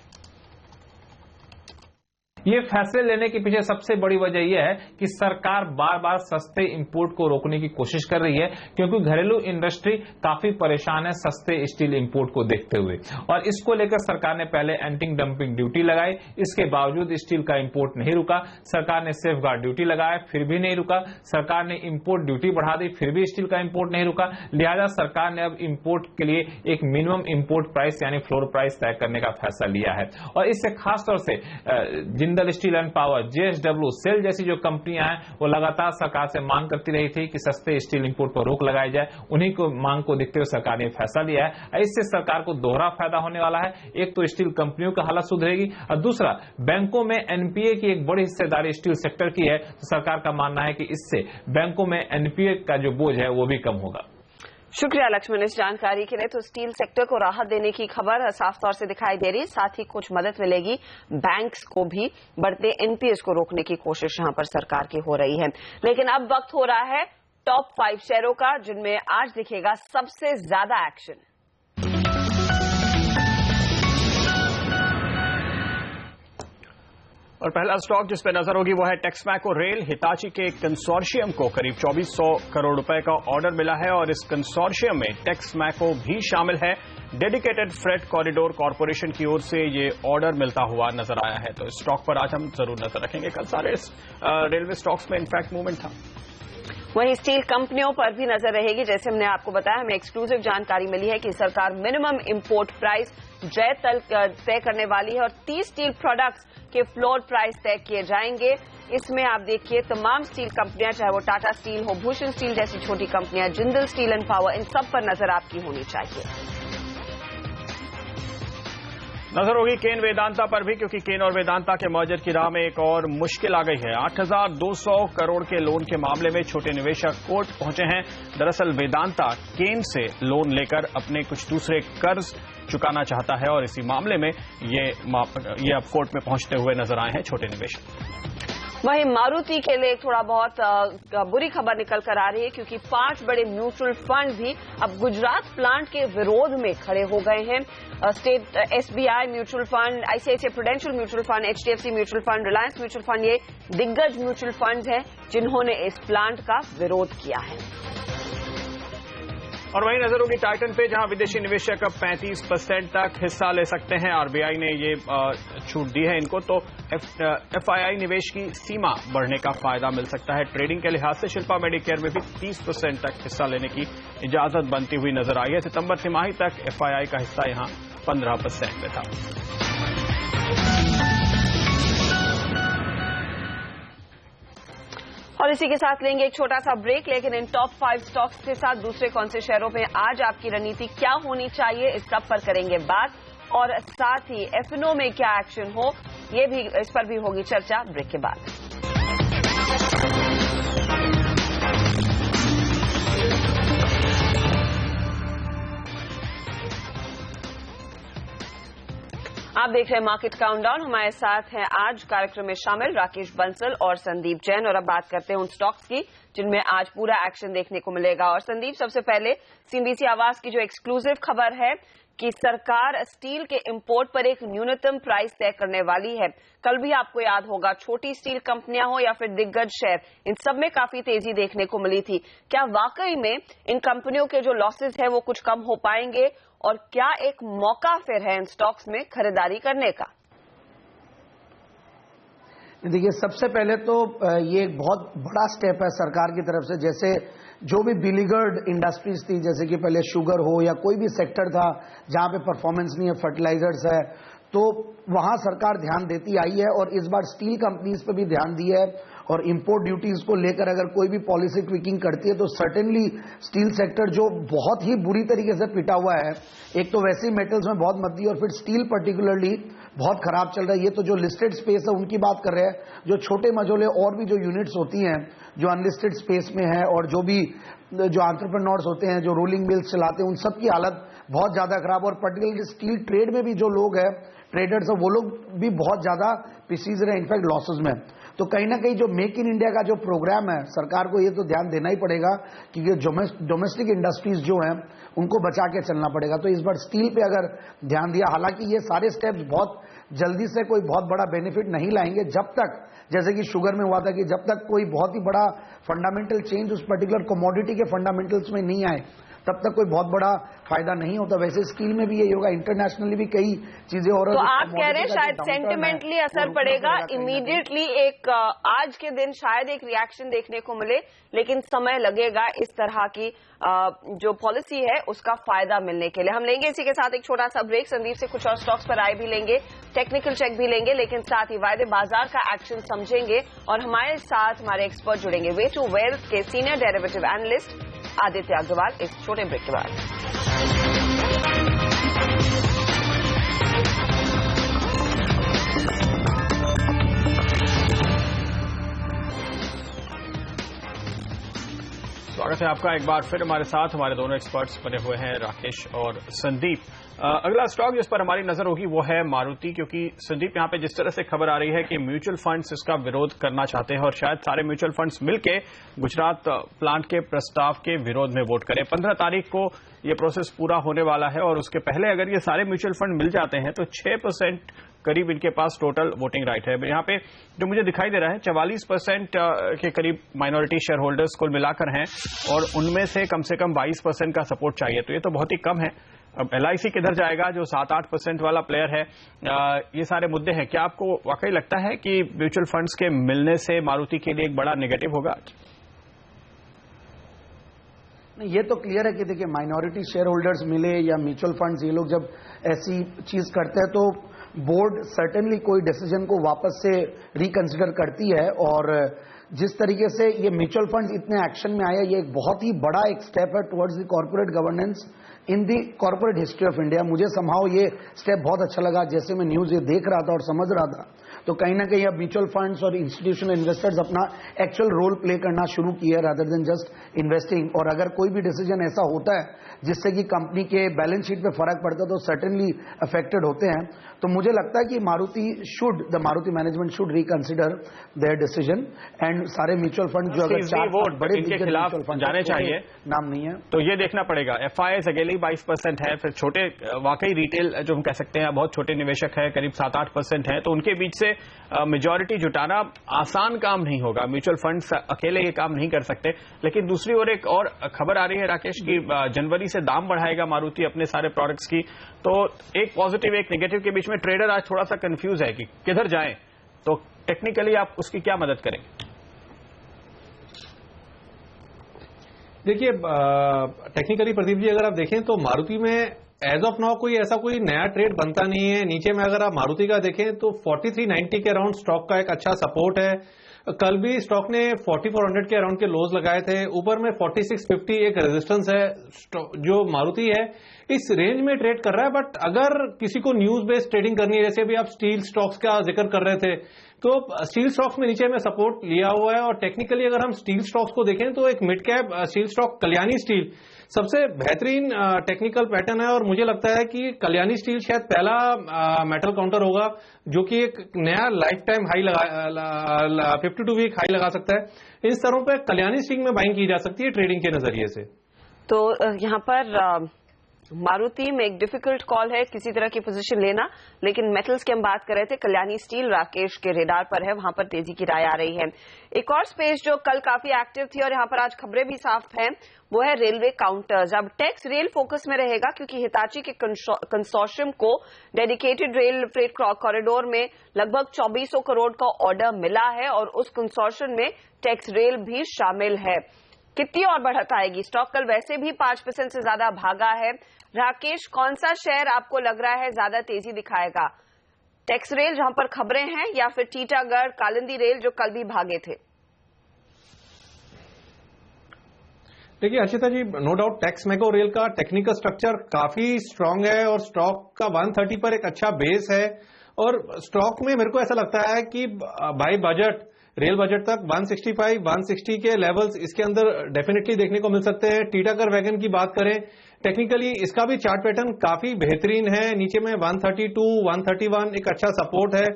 ये फैसले लेने के पीछे सबसे बड़ी वजह यह है कि सरकार बार बार सस्ते इंपोर्ट को रोकने की कोशिश कर रही है, क्योंकि घरेलू इंडस्ट्री काफी परेशान है सस्ते स्टील इंपोर्ट को देखते हुए, और इसको लेकर सरकार ने पहले एंटी डंपिंग ड्यूटी लगाई। इसके बावजूद स्टील का इंपोर्ट नहीं रुका। सरकार ने सेफ गार्ड ड्यूटी लगाया, फिर भी नहीं रुका। सरकार ने इंपोर्ट ड्यूटी बढ़ा दी, फिर भी स्टील का इंपोर्ट नहीं रुका। लिहाजा सरकार ने अब इंपोर्ट के लिए एक मिनिमम इंपोर्ट प्राइस यानी फ्लोर प्राइस तय करने का फैसला लिया है। और इससे खासतौर से Jindal steel and power, JSW, SAIL जैसी जो कंपनियां हैं वो लगातार सरकार से मांग करती रही थी कि सस्ते स्टील इंपोर्ट पर रोक लगाई जाए। उन्हीं को मांग को देखते हुए सरकार ने फैसला लिया है। इससे सरकार को दोहरा फायदा होने वाला है। एक तो स्टील कंपनियों की हालत सुधरेगी और दूसरा बैंकों में NPA की एक बड़ी हिस्सेदारी स्टील सेक्टर की है, तो सरकार का मानना है कि इससे बैंकों में NPA का जो बोझ है वो भी कम होगा। शुक्रिया लक्ष्मण इस जानकारी के लिए। तो स्टील सेक्टर को राहत देने की खबर साफ तौर से दिखाई दे रही है, साथ ही कुछ मदद मिलेगी बैंक्स को भी बढ़ते NPAs को रोकने की कोशिश यहां पर सरकार की हो रही है। लेकिन अब वक्त हो रहा है टॉप 5 शेयरों का, जिनमें आज दिखेगा सबसे ज्यादा एक्शन। और पहला स्टॉक जिस पर नजर होगी वो है टेक्समैको रेल। हिताची के कंसोर्शियम को करीब 2400 करोड़ रुपए का ऑर्डर मिला है और इस कंसोर्शियम में टेक्समैको भी शामिल है। डेडिकेटेड फ्रेट कॉरिडोर कॉरपोरेशन की ओर से ये ऑर्डर मिलता हुआ नजर आया है। तो इस स्टॉक पर आज हम जरूर नजर रखेंगे। कल सारे रेलवे स्टॉक्स में इनफैक्ट मूवमेंट था। वहीं स्टील कंपनियों पर भी नजर रहेगी। जैसे हमने आपको बताया, हमें एक्सक्लूसिव जानकारी मिली है कि सरकार मिनिमम इंपोर्ट प्राइस तय करने वाली है और 30 स्टील प्रोडक्ट्स के फ्लोर प्राइस तय किए जाएंगे। इसमें आप देखिए तमाम स्टील कंपनियां, चाहे वो टाटा स्टील हो, भूषण स्टील जैसी छोटी कंपनियां, जिंदल स्टील एंड पावर, इन सब पर नजर आपकी होनी चाहिए। नजर होगी केन वेदांता पर भी, क्योंकि केन और वेदांता के मर्जर की राह में एक और मुश्किल आ गई है। 8,200 करोड़ के लोन के मामले में छोटे निवेशक कोर्ट पहुंचे हैं। दरअसल वेदांता केन से लोन लेकर अपने कुछ दूसरे कर्ज चुकाना चाहता है और इसी मामले में ये अब कोर्ट में पहुंचते हुए नजर आए हैं छोटे निवेशक। वहीं मारुति के लिए थोड़ा बहुत बुरी खबर निकल कर आ रही है, क्योंकि 5 बड़े म्यूचुअल फंड भी अब गुजरात प्लांट के विरोध में खड़े हो गए हैं। State SBI mutual fund, ICICI prudential mutual fund, HDFC mutual fund, Reliance mutual fund, ये दिग्गज म्यूचुअल फंड हैं जिन्होंने इस प्लांट का विरोध किया है। और वहीं नजर होगी टाइटन पे, जहां विदेशी निवेशक अब 35% तक हिस्सा ले सकते हैं। RBI ने ये छूट दी है इनको, तो FII निवेश की सीमा बढ़ने का फायदा मिल सकता है। ट्रेडिंग के लिहाज से शिल्पा मेडिकेयर में भी 30% तक हिस्सा लेने की इजाजत बनती हुई नजर आई है। सितंबर तिमाही तक FII का हिस्सा यहां 15% में था। और इसी के साथ लेंगे एक छोटा सा ब्रेक, लेकिन इन टॉप 5 स्टॉक्स के साथ दूसरे कौन से शेयरों में आज आपकी रणनीति क्या होनी चाहिए, इस सब पर करेंगे बात। और साथ ही F&O में क्या एक्शन हो, ये भी, इस पर भी होगी चर्चा ब्रेक के बाद। आप देख रहे हैं मार्केट काउंटडाउन। हमारे साथ हैं आज कार्यक्रम में शामिल राकेश बंसल और संदीप जैन। और अब बात करते हैं उन स्टॉक्स की जिनमें आज पूरा एक्शन देखने को मिलेगा। और संदीप, सबसे पहले CNBC आवाज की जो एक्सक्लूसिव खबर है कि सरकार स्टील के इंपोर्ट पर एक न्यूनतम प्राइस तय करने वाली है। कल भी आपको याद होगा, छोटी स्टील कंपनियां हो या फिर दिग्गज शेयर, इन सब में काफी तेजी देखने को मिली थी। क्या वाकई में इन कंपनियों के जो लॉसेस है वो कुछ कम हो पाएंगे और क्या एक मौका फिर है इन स्टॉक्स में खरीदारी करने का? देखिए, सबसे पहले तो ये एक बहुत बड़ा स्टेप है सरकार की तरफ से। जैसे जो भी बिलीगर्ड इंडस्ट्रीज थी, जैसे कि पहले शुगर हो या कोई भी सेक्टर था जहां पे परफॉर्मेंस नहीं है, फर्टिलाइजर्स है, तो वहां सरकार ध्यान देती आई है और इस बार स्टील कंपनीज पे भी ध्यान दी है और इंपोर्ट ड्यूटीज को लेकर अगर कोई भी पॉलिसी ट्विकिंग करती है तो सर्टेनली स्टील सेक्टर जो बहुत ही बुरी तरीके से पिटा हुआ है, एक तो वैसे ही मेटल्स में बहुत मंदी और फिर स्टील पर्टिकुलरली बहुत खराब चल रहा है। ये तो जो लिस्टेड स्पेस है उनकी बात कर रहे हैं, जो छोटे मझोले और भी जो यूनिट्स होती हैं जो अनलिस्टेड स्पेस में है और जो भी जो एंटरप्रेन्योर्स होते हैं जो रोलिंग मिल्स चलाते हैं उन सब की हालत बहुत ज्यादा खराब। और पर्टिकुलरली स्टील ट्रेड में भी जो लोग हैं ट्रेडर्स है वो लोग भी बहुत ज्यादा पिसीज रहे, इनफैक्ट लॉसेस में। तो कहीं ना कहीं जो मेक इन इंडिया का जो प्रोग्राम है सरकार को ये तो ध्यान देना ही पड़ेगा कि ये डोमेस्टिक इंडस्ट्रीज जो हैं उनको बचा के चलना पड़ेगा। तो इस बार स्टील पे अगर ध्यान दिया, हालांकि ये सारे स्टेप्स बहुत जल्दी से कोई बहुत बड़ा बेनिफिट नहीं लाएंगे जब तक, जैसे कि शुगर में हुआ था कि जब तक कोई बहुत ही बड़ा फंडामेंटल चेंज उस पर्टिकुलर कमोडिटी के फंडामेंटल्स में नहीं आए तब तक कोई बहुत बड़ा फायदा नहीं होता। वैसे स्टील में भी यही होगा, इंटरनेशनली भी कई चीजें हो रही हैं। तो आप कह रहे हैं शायद सेंटिमेंटली असर पड़ेगा, इमीडिएटली एक आज के दिन शायद एक रिएक्शन देखने को मिले, लेकिन समय लगेगा इस तरह की जो पॉलिसी है उसका फायदा मिलने के लिए। हम लेंगे इसी के साथ एक छोटा सा ब्रेक, संदीप से कुछ और स्टॉक्स पर राय भी लेंगे, टेक्निकल चेक भी लेंगे, लेकिन साथ ही वायदे बाजार का एक्शन समझेंगे और हमारे साथ हमारे एक्सपर्ट जुड़ेंगे। वे टू वेल्थ के senior derivative analyst Aditya Agarwal इस छोटे ब्रेक के बाद। स्वागत है आपका एक बार फिर हमारे साथ। हमारे दोनों एक्सपर्ट्स बने हुए हैं राकेश और संदीप। अगला स्टॉक जिस पर हमारी नजर होगी वो है मारुति, क्योंकि संदीप यहां पे जिस तरह से खबर आ रही है कि म्यूचुअल फंड्स इसका विरोध करना चाहते हैं और शायद सारे म्यूचुअल फंड्स मिलकर गुजरात प्लांट के प्रस्ताव के विरोध में वोट करें। 15 तारीख को ये प्रोसेस पूरा होने वाला है और उसके पहले अगर ये सारे म्यूचुअल फंड मिल जाते हैं तो 6% करीब इनके पास टोटल वोटिंग राइट है। यहाँ पे जो मुझे दिखाई दे रहा है 44% के करीब माइनॉरिटी शेयर होल्डर्स कुल मिलाकर हैं और उनमें से कम 22% का सपोर्ट चाहिए, तो ये तो बहुत ही कम है। अब LIC किधर जाएगा जो 7-8% वाला प्लेयर है। ये सारे मुद्दे हैं। क्या आपको वाकई लगता है कि म्यूचुअल फंड्स के मिलने से मारुति के लिए एक बड़ा नेगेटिव होगा? नहीं, ये तो क्लियर है कि देखिए माइनॉरिटी शेयर होल्डर्स मिले या म्यूचुअल फंड्स, ये लोग जब ऐसी चीज करते हैं तो बोर्ड सर्टेनली कोई डिसीजन को वापस से रिकंसिडर करती है। और जिस तरीके से ये म्यूचुअल फंड्स इतने एक्शन में आया, ये एक बहुत ही बड़ा एक स्टेप है towards the corporate governance in the corporate history of India. मुझे समहाउ ये स्टेप बहुत अच्छा लगा। जैसे मैं न्यूज ये देख रहा था और समझ रहा था तो कहीं ना कहीं अब म्यूचुअल फंड्स और इंस्टीट्यूशनल इन्वेस्टर्स अपना एक्चुअल रोल प्ले करना शुरू किया रादर देन जस्ट इन्वेस्टिंग। और अगर कोई भी डिसीजन ऐसा होता है जिससे कि कंपनी के बैलेंस शीट पे फर्क पड़ता है तो सर्टेनली अफेक्टेड होते हैं। तो मुझे लगता है कि the Maruti management should reconsider there decision and सारे म्यूचुअल फंड जो अगर 4 वोट बड़े इनके खिलाफ जाने चाहिए, नाम नहीं है तो ये देखना पड़ेगा। FIs अकेले 22% है, फिर छोटे वाकई रिटेल जो हम कह सकते हैं बहुत छोटे निवेशक है करीब 7-8% है, तो उनके बीच से मेजॉरिटी जुटाना आसान काम नहीं होगा। म्यूचुअल फंड्स अकेले ये काम नहीं कर सकते। लेकिन दूसरी ओर एक और खबर आ रही है राकेश की जनवरी से दाम बढ़ाएगा मारुति अपने सारे प्रोडक्ट्स की, तो एक पॉजिटिव एक नेगेटिव के बीच में ट्रेडर आज थोड़ा सा कंफ्यूज है कि किधर जाएं। तो टेक्निकली आप उसकी क्या मदद करेंगे? देखिए टेक्निकली प्रदीप जी अगर आप देखें तो मारुति में एज ऑफ नाउ कोई ऐसा कोई नया ट्रेड बनता नहीं है। नीचे में अगर आप मारुति का देखें तो 4390 के अराउंड स्टॉक का एक अच्छा सपोर्ट है। कल भी स्टॉक ने 4400 के अराउंड के लोज लगाए थे। ऊपर में 4650 एक रेजिस्टेंस है। जो मारुति है इस रेंज में ट्रेड कर रहा है। बट अगर किसी को न्यूज बेस्ड ट्रेडिंग करनी है, जैसे अभी आप स्टील स्टॉक्स का जिक्र कर रहे थे, तो स्टील स्टॉक्स में नीचे में सपोर्ट लिया हुआ है। और टेक्निकली अगर हम स्टील स्टॉक्स को देखें तो एक mid cap steel stock Kalyani steel सबसे बेहतरीन टेक्निकल पैटर्न है। और मुझे लगता है कि कल्याणी स्टील शायद पहला मेटल काउंटर होगा जो कि एक नया लाइफ टाइम हाई लगा 52 वीक हाई लगा सकता है। इन स्तरों पर कल्याणी स्टील में बाइंग की जा सकती है ट्रेडिंग के नजरिए से। तो यहाँ पर मारुति में एक डिफिकल्ट कॉल है किसी तरह की पोजीशन लेना, लेकिन मेटल्स की हम बात कर रहे थे, कल्याणी स्टील राकेश के रेडार पर है, वहां पर तेजी की राय आ रही है। एक और स्पेस जो कल काफी एक्टिव थी और यहाँ पर आज खबरें भी साफ हैं, वो है रेलवे काउंटर्स। अब टैक्स रेल फोकस में रहेगा क्योंकि हिताची के कंसोर्शियम को डेडिकेटेड रेल फ्रेट कॉरिडोर में लगभग 2400 करोड़ का ऑर्डर मिला है और उस कंसोर्शियम में टैक्स रेल भी शामिल है। कितनी और बढ़त आएगी? स्टॉक कल वैसे भी 5% से ज्यादा भागा है। राकेश, कौन सा शेयर आपको लग रहा है ज्यादा तेजी दिखाएगा? टैक्स रेल जहां पर खबरें हैं या फिर टीटागढ़ कालिंदी रेल जो कल भी भागे थे? देखिए हर्षिता जी, नो डाउट टेक्समेको रेल का टेक्निकल स्ट्रक्चर काफी स्ट्रांग है और स्टॉक का 130 पर एक अच्छा बेस है और स्टॉक में मेरे को ऐसा लगता है कि बाय बजट रेल बजट तक 165, 160 के लेवल्स इसके अंदर डेफिनेटली देखने को मिल सकते हैं। टीटागढ़ वैगन की बात करें, टेक्निकली इसका भी चार्ट पैटर्न काफी बेहतरीन है। नीचे में 132, 131 एक अच्छा सपोर्ट है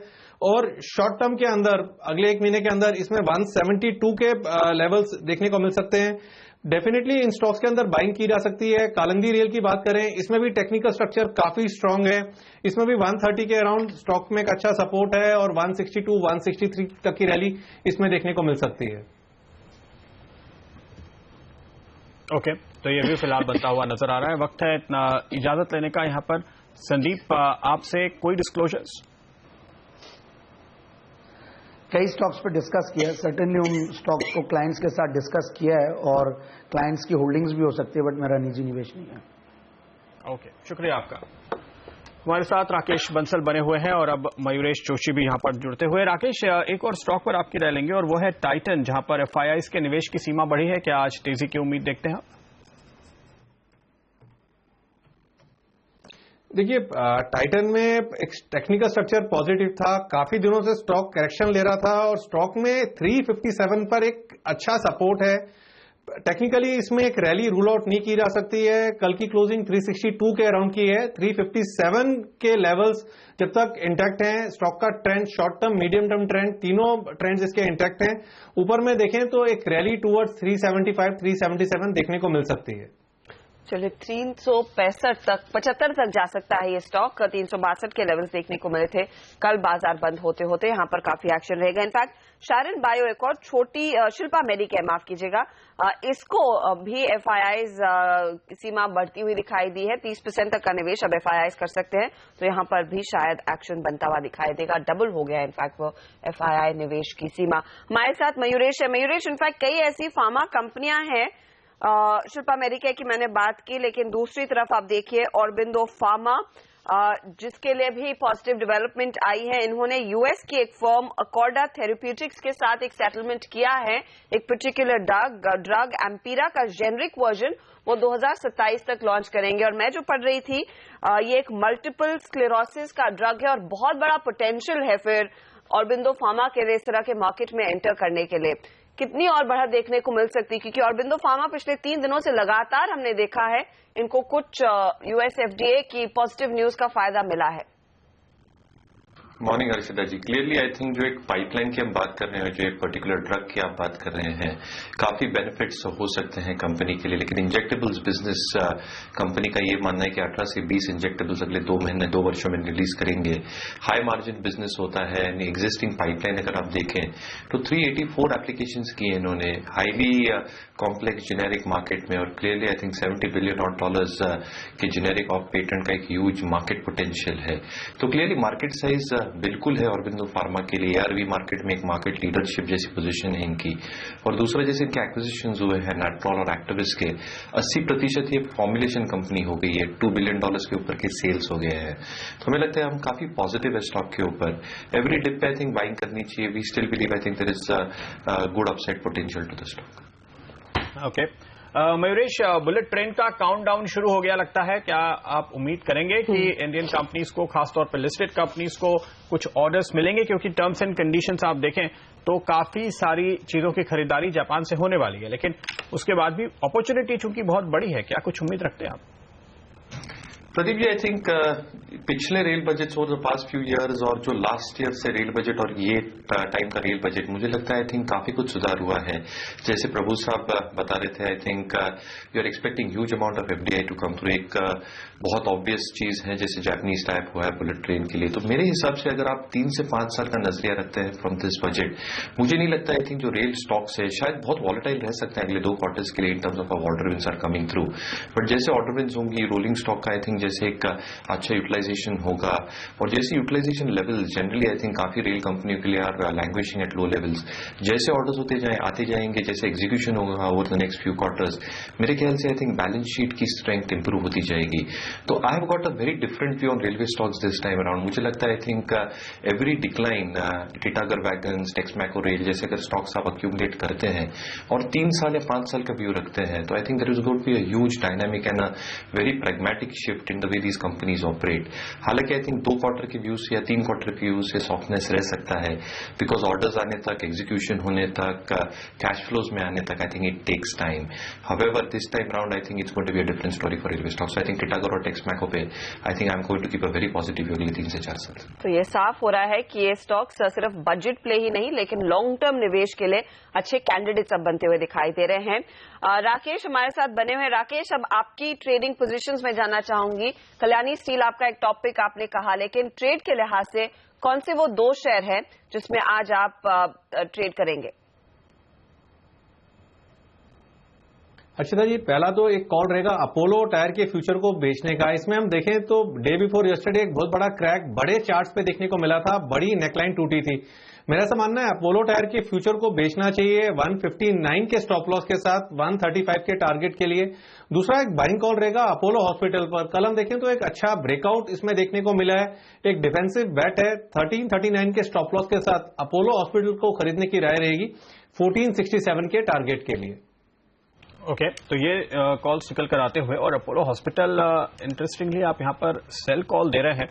और शॉर्ट टर्म के अंदर अगले एक महीने के अंदर इसमें 172 के लेवल्स देखने को मिल सकते हैं। डेफिनेटली इन स्टॉक्स के अंदर बाइंग की जा सकती है। कालिंदी रेल की बात करें, इसमें भी टेक्निकल स्ट्रक्चर काफी स्ट्रांग है। इसमें भी 130 के अराउंड स्टॉक में एक अच्छा सपोर्ट है और 162, 163 तक की रैली इसमें देखने को मिल सकती है। ओके, तो ये भी फिलहाल बनता हुआ नजर आ रहा है। वक्त है इजाजत लेने का। यहाँ पर संदीप, आपसे कोई डिस्क्लोजर्स? कई स्टॉक्स पे डिस्कस किया है, सर्टेनली उन स्टॉक्स को क्लाइंट्स के साथ डिस्कस किया है और क्लाइंट्स की होल्डिंग्स भी हो सकती है, बट मेरा निजी निवेश नहीं है। ओके, शुक्रिया आपका। हमारे साथ राकेश बंसल बने हुए हैं और अब मयूरेश जोशी भी यहां पर जुड़ते हुए। राकेश, एक और स्टॉक पर आपकी राय लेंगे और वो है टाइटन, जहां पर एफआईआईज के निवेश की सीमा बढ़ी है। क्या आज तेजी की उम्मीद देखते हैं? देखिए, टाइटन में एक टेक्निकल स्ट्रक्चर पॉजिटिव था। काफी दिनों से स्टॉक करेक्शन ले रहा था और स्टॉक में 357 पर एक अच्छा सपोर्ट है। टेक्निकली इसमें एक रैली रूल आउट नहीं की जा सकती है। कल की क्लोजिंग 362 के अराउंड की है। 357 के लेवल्स जब तक इंटैक्ट हैं, स्टॉक का trend, short term, medium term trend, तीनों ट्रेंड्स इसके इंटैक्ट हैं। ऊपर में देखें तो एक रैली टूवर्ड्स 375, 377 देखने को मिल सकती है। चलिए, 365 तक, 75 तक जा सकता है ये स्टॉक। 362 के लेवल्स देखने को मिले थे कल बाजार बंद होते होते। यहाँ पर काफी एक्शन रहेगा। इनफैक्ट शारन बायो एक और छोटी, शिल्पा मेडिकेयर माफ कीजिएगा, इसको भी एफआईआईज सीमा बढ़ती हुई दिखाई दी है। 30% तक का निवेश अब एफआईआईज कर सकते हैं, तो यहाँ पर भी शायद एक्शन बनता हुआ दिखाई देगा। डबल हो गया इनफैक्ट वो एफआईआई निवेश की सीमा। हमारे साथ मयूरेश है। मयूरेश, इनफैक्ट कई ऐसी फार्मा कंपनियां हैं, शिल्पा मेडिकेयर की मैंने बात की, लेकिन दूसरी तरफ आप देखिए ऑरबिंदो फार्मा, जिसके लिए भी पॉजिटिव डेवलपमेंट आई है। इन्होंने यूएस की एक फर्म अकॉर्डा थेरेप्यूटिक्स के साथ एक सेटलमेंट किया है। एक पर्टिकुलर ड्रग एम्पीरा का जेनरिक वर्जन वो 2027 तक लॉन्च करेंगे। और मैं जो पढ़ रही थी, ये एक मल्टीपल स्क्लेरोसिस का ड्रग है और बहुत बड़ा पोटेंशियल है फिर ऑरबिंदो फार्मा के लिए इस तरह के मार्केट में एंटर करने के लिए। कितनी और बढ़त देखने को मिल सकती है, क्योंकि ऑरबिंदो फार्मा पिछले 3 दिनों से लगातार हमने देखा है इनको कुछ यूएस एफडीए की पॉजिटिव न्यूज का फायदा मिला है। Morning Harshita ji, clearly I think जो एक पाइपलाइन की हम बात कर रहे हैं, जो एक पर्टिकुलर ड्रग की आप बात कर रहे हैं, काफी बेनिफिट्स हो सकते हैं कंपनी के लिए। लेकिन इंजेक्टेबल्स बिजनेस कंपनी का ये मानना है कि 18 से 20 इंजेक्टेबल्स अगले 2 महीने 2 वर्षों में रिलीज करेंगे। हाई मार्जिन बिजनेस होता है। एग्जिस्टिंग पाइपलाइन अगर आप देखें तो 384 एप्लीकेशंस की है इन्होंने, हाईली कॉम्प्लेक्स जेनेरिक मार्केट में, और क्लियरली आई थिंक $70 बिलियन के जेनेरिक ऑफ पेटेंट का एक ह्यूज मार्केट पोटेंशियल है। तो क्लियरली मार्केट साइज बिल्कुल है ऑरबिंदो फार्मा के लिए। आरवी मार्केट में एक मार्केट लीडरशिप जैसी पोजीशन है इनकी। और दूसरा, जैसे इनके एक्विजिशंस हुए हैं नेटप्रॉल और एक्टिविस्ट के, 80% ये फॉर्मुलेशन कंपनी हो गई है। $2 बिलियन के ऊपर के सेल्स हो गए हैं। तो हमें लगता है हम काफी पॉजिटिव है स्टॉक के ऊपर। एवरी डिप पे आई थिंक बाइंग करनी चाहिए। We still believe I think there is good upside potential to the stock. Okay, Mayuresh, bullet train का काउंटडाउन शुरू हो गया लगता है। क्या आप उम्मीद करेंगे कि इंडियन कंपनीज को, खासतौर पर लिस्टेड कंपनीज को, कुछ ऑर्डर्स मिलेंगे? क्योंकि टर्म्स एंड कंडीशंस आप देखें तो काफी सारी चीजों की खरीदारी जापान से होने वाली है, लेकिन उसके बाद भी अपॉर्चुनिटी चूंकि बहुत बड़ी है, क्या कुछ उम्मीद रखते हैं आप? प्रदीप जी, आई थिंक पिछले rail budget over the past few years और जो लास्ट ईयर से रेल बजट और ये टाइम का रेल बजट, मुझे लगता है आई थिंक काफी कुछ सुधार हुआ है। जैसे प्रभु साहब बता रहे थे, I think you are expecting huge amount of FDI to come through. एक बहुत ऑब्वियस चीज है जैसे जापानीज टाइप हुआ है बुलेट ट्रेन के लिए। तो मेरे हिसाब से अगर आप 3 से 5 साल का नजरिया रखते हैं फ्रॉम दिस बजट, मुझे नहीं लगता आई थिंक जो रेल स्टॉक्स है शायद बहुत वॉलेटाइल रह सकते हैं अगले 2 क्वार्टर्स के लिए in terms of order wins are coming through. But जैसे ऑर्डर विंस होंगी, रोलिंग स्टॉक का आई थिंक जैसे एक अच्छा यूटिलाइजेशन होगा, और जैसे utilisation level generally I think काफी रेल कंपनियों के लिए are languishing at low levels, जैसे ऑर्डर्स आते जाएंगे, जैसे एग्जीक्यूशन होगा over the next few quarters, मेरे ख्याल से आई थिंक बैलेंस शीट की स्ट्रेंथ इंप्रूव होती जाएगी। तो I have got a very different view on railway stocks this time around. मुझे लगता है I think every decline, Titagarh Wagons, Texmaco Rail जैसे अगर स्टॉक्स आप अक्यूमुलेट करते हैं और 3 साल या 5 साल का व्यू रखते हैं, तो I think there is going to be a huge dynamic and a very pragmatic shift in the way these companies operate. हालांकि आई थिंक 2 क्वार्टर के व्यू से या 3 क्वार्टर के व्यू से सॉफ्टनेस रह सकता है, बिकॉज ऑर्डर्स आने तक, एग्जीक्यूशन होने तक, कैश फ्लोज में आने तक I think it takes time. However, this time round, I think it's going to be a different story for railway stocks. So I think Titagar और Texmaco पे, I think I'm going to keep a very positive view अगले 3 से 4 साल। तो ये साफ हो रहा है कि ये स्टॉक्स सिर्फ बजट प्ले ही नहीं, लेकिन लॉन्ग टर्म निवेश के लिए अच्छे कैंडिडेट्स अब बनते हुए दिखाई दे रहे हैं। राकेश हमारे साथ बने हुए हैं। राकेश, अब आपकी ट्रेडिंग पोजीशंस में जाना चाहूंगी। कल्याणी स्टील आपका एक टॉपिक आपने कहा, लेकिन ट्रेड के लिहाज से कौन से वो 2 शेयर हैं जिसमें आज आप ट्रेड करेंगे? अर्शिता जी, पहला तो एक कॉल रहेगा अपोलो टायर के फ्यूचर को बेचने का। इसमें हम देखें तो डे बिफोर यस्टरडे एक बहुत बड़ा क्रैक बड़े चार्ट्स पे देखने को मिला था, बड़ी नेकलाइन टूटी थी। मेरा ऐसा मानना है अपोलो टायर के फ्यूचर को बेचना चाहिए 159 के स्टॉप लॉस के साथ 135 के टारगेट के लिए। दूसरा एक बाइंग कॉल रहेगा अपोलो हॉस्पिटल पर। कल हम देखें तो एक अच्छा ब्रेकआउट इसमें देखने को मिला है, एक डिफेंसिव बेट है। 1339 के स्टॉप लॉस के साथ अपोलो हॉस्पिटल को खरीदने की राय रहेगी 1467 के टारगेट के लिए। ओके, तो ये कॉल्स निकल कर आते हुए, और अपोलो हॉस्पिटल इंटरेस्टिंगली आप यहां पर सेल कॉल दे रहे हैं।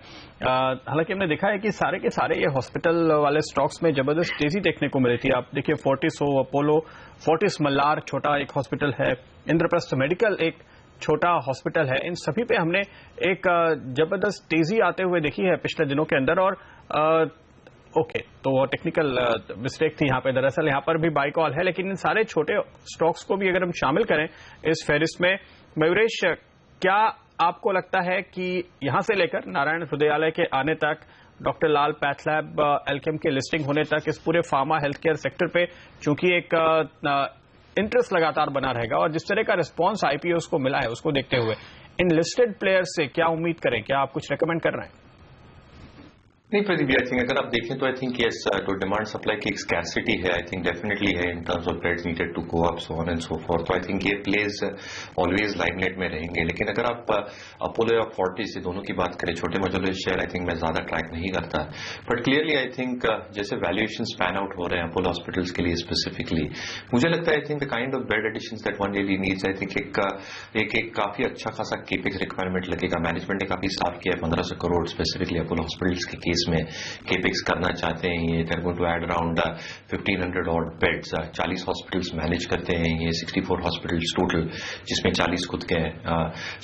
हालांकि हमने देखा है कि सारे के सारे ये हॉस्पिटल वाले स्टॉक्स में जबरदस्त तेजी देखने को मिली थी। आप देखिए फोर्टिस हो, अपोलो, फोर्टिस मल्लार छोटा एक हॉस्पिटल है, इंद्रप्रस्थ मेडिकल एक छोटा हॉस्पिटल है, इन सभी पे हमने एक जबरदस्त तेजी आते हुए देखी है पिछले दिनों के अंदर। और ओके, तो वो टेक्निकल मिस्टेक थी यहाँ पे, दरअसल यहाँ पर भी बाई कॉल है। लेकिन इन सारे छोटे स्टॉक्स को भी अगर हम शामिल करें इस फेरिस्त में, मयूरेश, क्या आपको लगता है कि यहां से लेकर नारायण हृदयालय के आने तक, डॉक्टर लाल पैथलैब, एल्केम के लिस्टिंग होने तक, इस पूरे फार्मा हेल्थ केयर सेक्टर पे चूंकि एक इंटरेस्ट लगातार बना रहेगा, और जिस तरह का रिस्पॉन्स आईपीओ को मिला है उसको देखते हुए इन लिस्टेड प्लेयर्स से क्या उम्मीद करें? क्या आप कुछ रिकमेंड कर रहे हैं? नहीं प्रदीप, आई थिंक अगर आप देखें तो आई थिंक यस, जो डिमांड सप्लाई की एक स्कैरसिटी है आई थिंक डेफिनेटली है in terms of beds needed to go up, so on and so forth. तो आई थिंक ये प्लेज ऑलवेज लाइमलाइट में रहेंगे। लेकिन अगर आप अपोलो या फोर्टिस से दोनों की बात करें, छोटे मजोले शेयर आई थिंक मैं ज्यादा ट्रैक नहीं करता, बट क्लियरली आई थिंक जैसे वैल्यूएशन स्पैन आउट हो रहे हैं अपोलो हॉस्पिटल्स के लिए स्पेसिफिकली, मुझे लगता है I think the kind of bed additions that one really needs, I think एक काफी अच्छा खासा केपेक्स रिक्वायरमेंट लगेगा। मैनेजमेंट ने काफी साफ किया है 1500 करोड़ स्पेसिफिकली अपोलो हॉस्पिटल्स के केस में केपेक्स करना चाहते हैं। ये they're going to add around 1500 odd beds, 40 hospitals manage करते हैं ये, 64 हॉस्पिटल्स टोटल, जिसमें 40 खुद के हैं।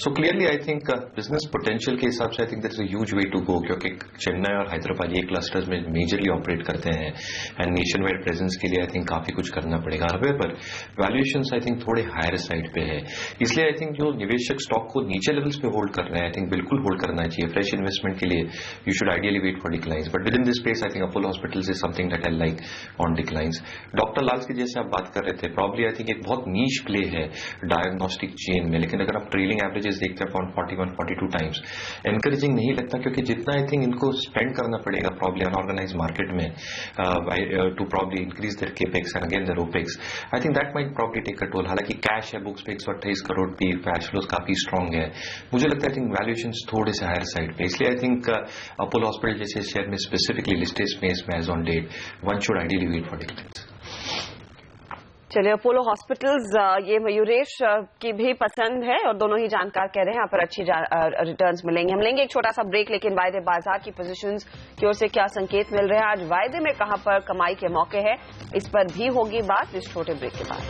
So clearly I think business potential के हिसाब से I think there is a huge way to go, क्योंकि चेन्नई और हैदराबाद ये क्लस्टर्स में मेजरली ऑपरेट करते हैं एंड नेशन वाइड प्रेजेंस के लिए आई थिंक काफी कुछ करना पड़ेगा। पर वैल्यूएशंस आई थिंक थोड़े हायर साइड पे है, इसलिए आई थिंक जो निवेशक स्टॉक को नीचे लेवल्स पे होल्ड कर रहे हैं आई थिंक बिल्कुल होल्ड करना चाहिए। फ्रेश इन्वेस्टमेंट के लिए you should ideally wait for declines, but within this space I think Apollo Hospitals is something that I like on declines. Doctor Lal की जैसे आप बात कर रहे थे, प्रॉब्ली आई थिंक एक बहुत नीश प्ले है डायग्नोस्टिक चेन में, लेकिन अगर आप ट्रेलिंग एवरेजेस देखते हैं 41-42 टाइम्स, एनकरेजिंग नहीं लगता, क्योंकि जितना आई थिंक इनको स्पेंड करना पड़ेगा प्रॉब्ली अनऑर्गेनाइज मार्केट में to probably increase their capex and again their opex, I think that might probably take a toll. हालांकि कैश है बुक्स पे 128 करोड़ की, कैश फ्लोज काफी स्ट्रॉन्ग है, मुझे लगता है आई थिंक वैल्यूएशंस थोड़े से हायर साइड पे, इसलिए आई थिंक अपोलो हॉस्पिटल जैसे शेयर में स्पेसिफिकली लिस्टेड स्पेस में as on date one should ideally wait for declines. चलिए, अपोलो हॉस्पिटल्स ये मयूरेश की भी पसंद है और दोनों ही जानकार कह रहे हैं यहाँ पर अच्छी रिटर्न्स मिलेंगे। हम लेंगे एक छोटा सा ब्रेक, लेकिन वायदे बाजार की पोजीशंस की ओर से क्या संकेत मिल रहे हैं, आज वायदे में कहां पर कमाई के मौके हैं, इस पर भी होगी बात इस छोटे ब्रेक के बाद।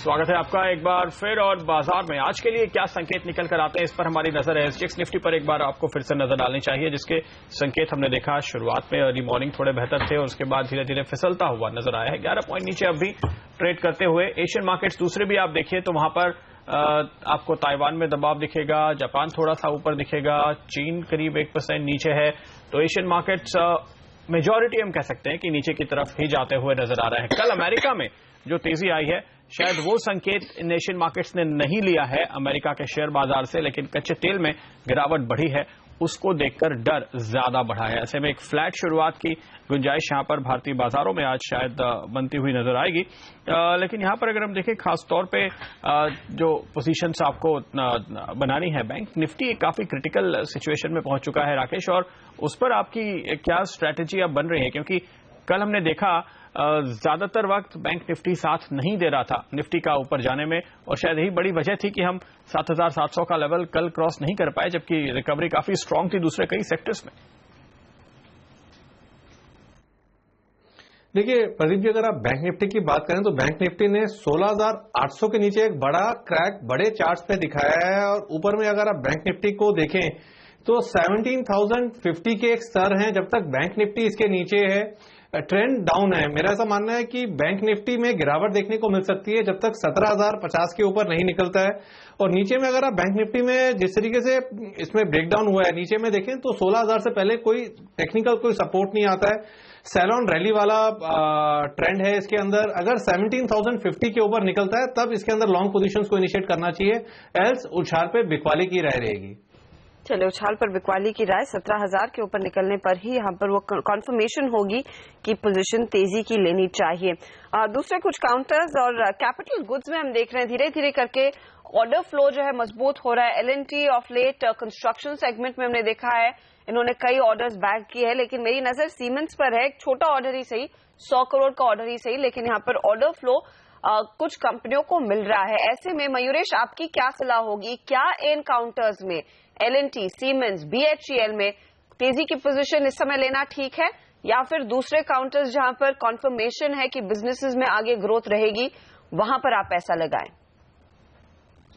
स्वागत है आपका एक बार फिर, और बाजार में आज के लिए क्या संकेत निकल कर आते हैं इस पर हमारी नजर है। एसजीएक्स निफ्टी पर एक बार आपको फिर से नजर डालनी चाहिए, जिसके संकेत हमने देखा शुरुआत में अर्ली मॉर्निंग थोड़े बेहतर थे और उसके बाद धीरे धीरे फिसलता हुआ नजर आया है। 11 पॉइंट नीचे अब भी ट्रेड करते हुए। एशियन मार्केट्स दूसरे भी आप देखिए तो वहां पर आपको ताइवान में दबाव दिखेगा, जापान थोड़ा सा ऊपर दिखेगा, चीन करीब 1% नीचे है। तो एशियन मार्केट्स मेजॉरिटी हम कह सकते हैं कि नीचे की तरफ ही जाते हुए नजर आ रहे हैं। कल अमेरिका में जो तेजी आई है, शायद वो संकेत इन एशियन मार्केट्स ने नहीं लिया है अमेरिका के शेयर बाजार से, लेकिन कच्चे तेल में गिरावट बढ़ी है, उसको देखकर डर ज्यादा बढ़ा है। ऐसे में एक फ्लैट शुरुआत की गुंजाइश यहां पर भारतीय बाजारों में आज शायद बनती हुई नजर आएगी। लेकिन यहां पर अगर हम देखें खास तौर पे जो पोजीशंस आपको बनानी है, बैंक निफ्टी काफी क्रिटिकल सिचुएशन में पहुंच चुका है राकेश, और उस पर आपकी क्या स्ट्रैटेजी अब बन रही है? क्योंकि कल हमने देखा ज्यादातर वक्त बैंक निफ्टी साथ नहीं दे रहा था निफ्टी का ऊपर जाने में, और शायद यही बड़ी वजह थी कि हम 7,700 का लेवल कल क्रॉस नहीं कर पाए, जबकि रिकवरी काफी स्ट्रांग थी दूसरे कई सेक्टर्स में। देखिए प्रदीप जी, अगर आप बैंक निफ्टी की बात करें तो बैंक निफ्टी ने 16,800 के नीचे एक बड़ा क्रैक बड़े चार्ट्स पे दिखाया है, और ऊपर में अगर आप बैंक निफ्टी को देखें तो 17,050 के एक स्तर हैं। जब तक बैंक निफ्टी इसके नीचे है, ट्रेंड डाउन है। मेरा ऐसा मानना है कि बैंक निफ्टी में गिरावट देखने को मिल सकती है जब तक 17,050 के ऊपर नहीं निकलता है। और नीचे में अगर आप बैंक निफ्टी में जिस तरीके से इसमें ब्रेकडाउन हुआ है, नीचे में देखें तो 16,000 से पहले कोई टेक्निकल कोई सपोर्ट नहीं आता है। सैलॉन रैली वाला ट्रेंड है इसके अंदर। अगर 17,050 के ऊपर निकलता है तब इसके अंदर लॉन्ग पोजीशंस को इनिशिएट करना चाहिए, एल्स उछाल पे बिकवाली की राय रहेगी। चलिए, उछाल पर बिकवाली की राय 17,000 के ऊपर निकलने पर ही यहाँ पर वो कॉन्फर्मेशन होगी कि पोजीशन तेजी की लेनी चाहिए। दूसरे कुछ काउंटर्स और कैपिटल गुड्स में हम देख रहे हैं धीरे धीरे करके ऑर्डर फ्लो जो है मजबूत हो रहा है। L&T of late construction segment में हमने देखा है इन्होंने कई ऑर्डर्स बैग किए हैं, लेकिन मेरी नजर सीमेंस पर है। एक छोटा ऑर्डर ही सही, 100 करोड़ का ऑर्डर ही सही, लेकिन यहाँ पर ऑर्डर फ्लो कुछ कंपनियों को मिल रहा है। ऐसे में मयूरेश, आपकी क्या सलाह होगी? क्या इन काउंटर्स में L&T, सीमेंस, BHEL में तेजी की पोजीशन इस समय लेना ठीक है, या फिर दूसरे काउंटर्स जहां पर कॉन्फर्मेशन है कि बिजनेसेस में आगे ग्रोथ रहेगी वहां पर आप पैसा लगाएं?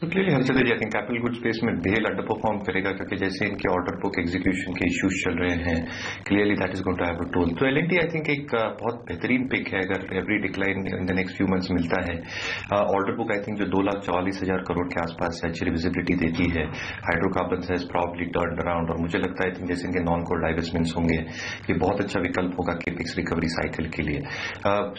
तो clearly Harshad ji, I think capital good space में BHEL अंडर परफॉर्म करेगा, क्योंकि जैसे इनके ऑर्डर बुक एग्जीक्यूशन के इश्यूज चल रहे हैं, clearly that is going to have a toll. तो L&T आई थिंक एक बहुत बेहतरीन पिक है अगर every decline in the next few months मिलता है। ऑर्डर बुक आई थिंक जो 2,44,000 करोड़ के आसपास अच्छी विजिबिलिटी देती है। Hydrocarbon has probably turned around, और मुझे लगता है आई थिंक जैसे इनके नॉन कोर डाइवेस्टमेंट्स होंगे ये बहुत अच्छा विकल्प होगा केपेक्स रिकवरी साइकिल के लिए।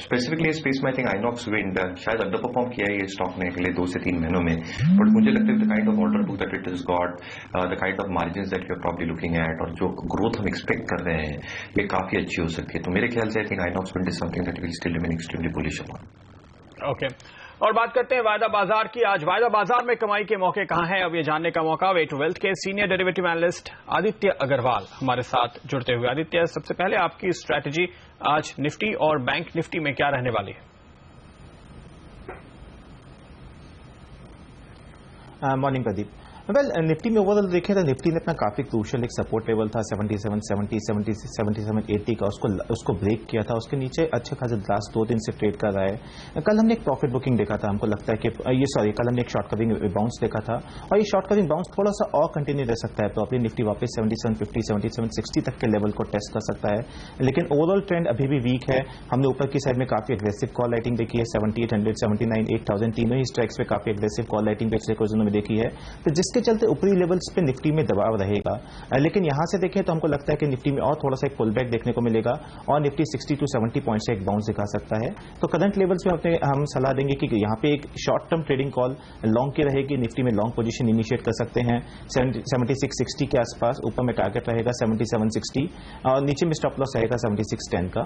स्पेसिफिकली स्पेस में आई थिंक आइनॉक्स विंड शायद अंडर परफॉर्म किया है ये स्टॉक ने अगले 2 से 3 महीनों में, बट मुझे लगता है the kind of order book that it has got, the kind of margins that we are probably looking at, और जो growth हम expect कर रहे हैं ये काफी अच्छी हो सकती है। तो मेरे ख्याल से I think Inox Wind is something that will still remain extremely bullish upon. Okay, और बात करते हैं वायदा बाजार की। आज वायदा बाजार में कमाई के मौके कहां हैं, अब ये जानने का मौका वे टू वेल्थ के senior derivative analyst Aditya Agarwal हमारे साथ जुड़ते हुए। आदित्य, सबसे पहले आपकी स्ट्रैटेजी आज निफ्टी और बैंक निफ्टी में क्या रहने वाली है? मॉर्निंग प्रदीप। वेल, निफ्टी में ओवरऑल देखें तो निफ्टी ने अपना काफी क्रूशियल एक सपोर्ट लेवल था 7770, 7780 का, उसको ब्रेक किया था। उसके नीचे अच्छे खासे लास्ट 2 दिन से ट्रेड कर रहा है। कल हमने एक प्रॉफिट बुकिंग देखा था, हमको लगता है कि कल हमने एक शॉर्ट कवरिंग बाउंस देखा था, और ये शॉर्ट कवरिंग बाउंस थोड़ा सा और कंटिन्यू रह सकता है तो अपनी निफ्टी वापस 7750, 7760 तक के लेवल को टेस्ट कर सकता है। लेकिन ओवरऑल ट्रेंड अभी भी वीक है। हमने ऊपर की साइड में काफी एग्रेसिव कॉल राइटिंग देखी है, 7800, 79, 8000 तीनों ही स्ट्राइक्स पे काफी एग्रेसिव कॉल राइटिंग पिछले कुछ दिनों में देखी है, तो जिसके चलते ऊपरी लेवल्स पे निफ्टी में दबाव रहेगा। लेकिन यहां से देखें तो हमको लगता है कि निफ्टी में और थोड़ा सा एक पुल बैक देखने को मिलेगा, और निफ्टी 60 to 70 पॉइंट से एक बाउंस दिखा सकता है। तो करंट लेवल्स में हम सलाह देंगे कि यहां पे एक short term trading call long की रहेगी। निफ्टी में लॉन्ग पोजीशन इनिशिएट कर सकते हैं 7660 के आसपास, ऊपर में टारगेट रहेगा 7760, और नीचे में स्टॉप लॉस रहेगा 7610 का।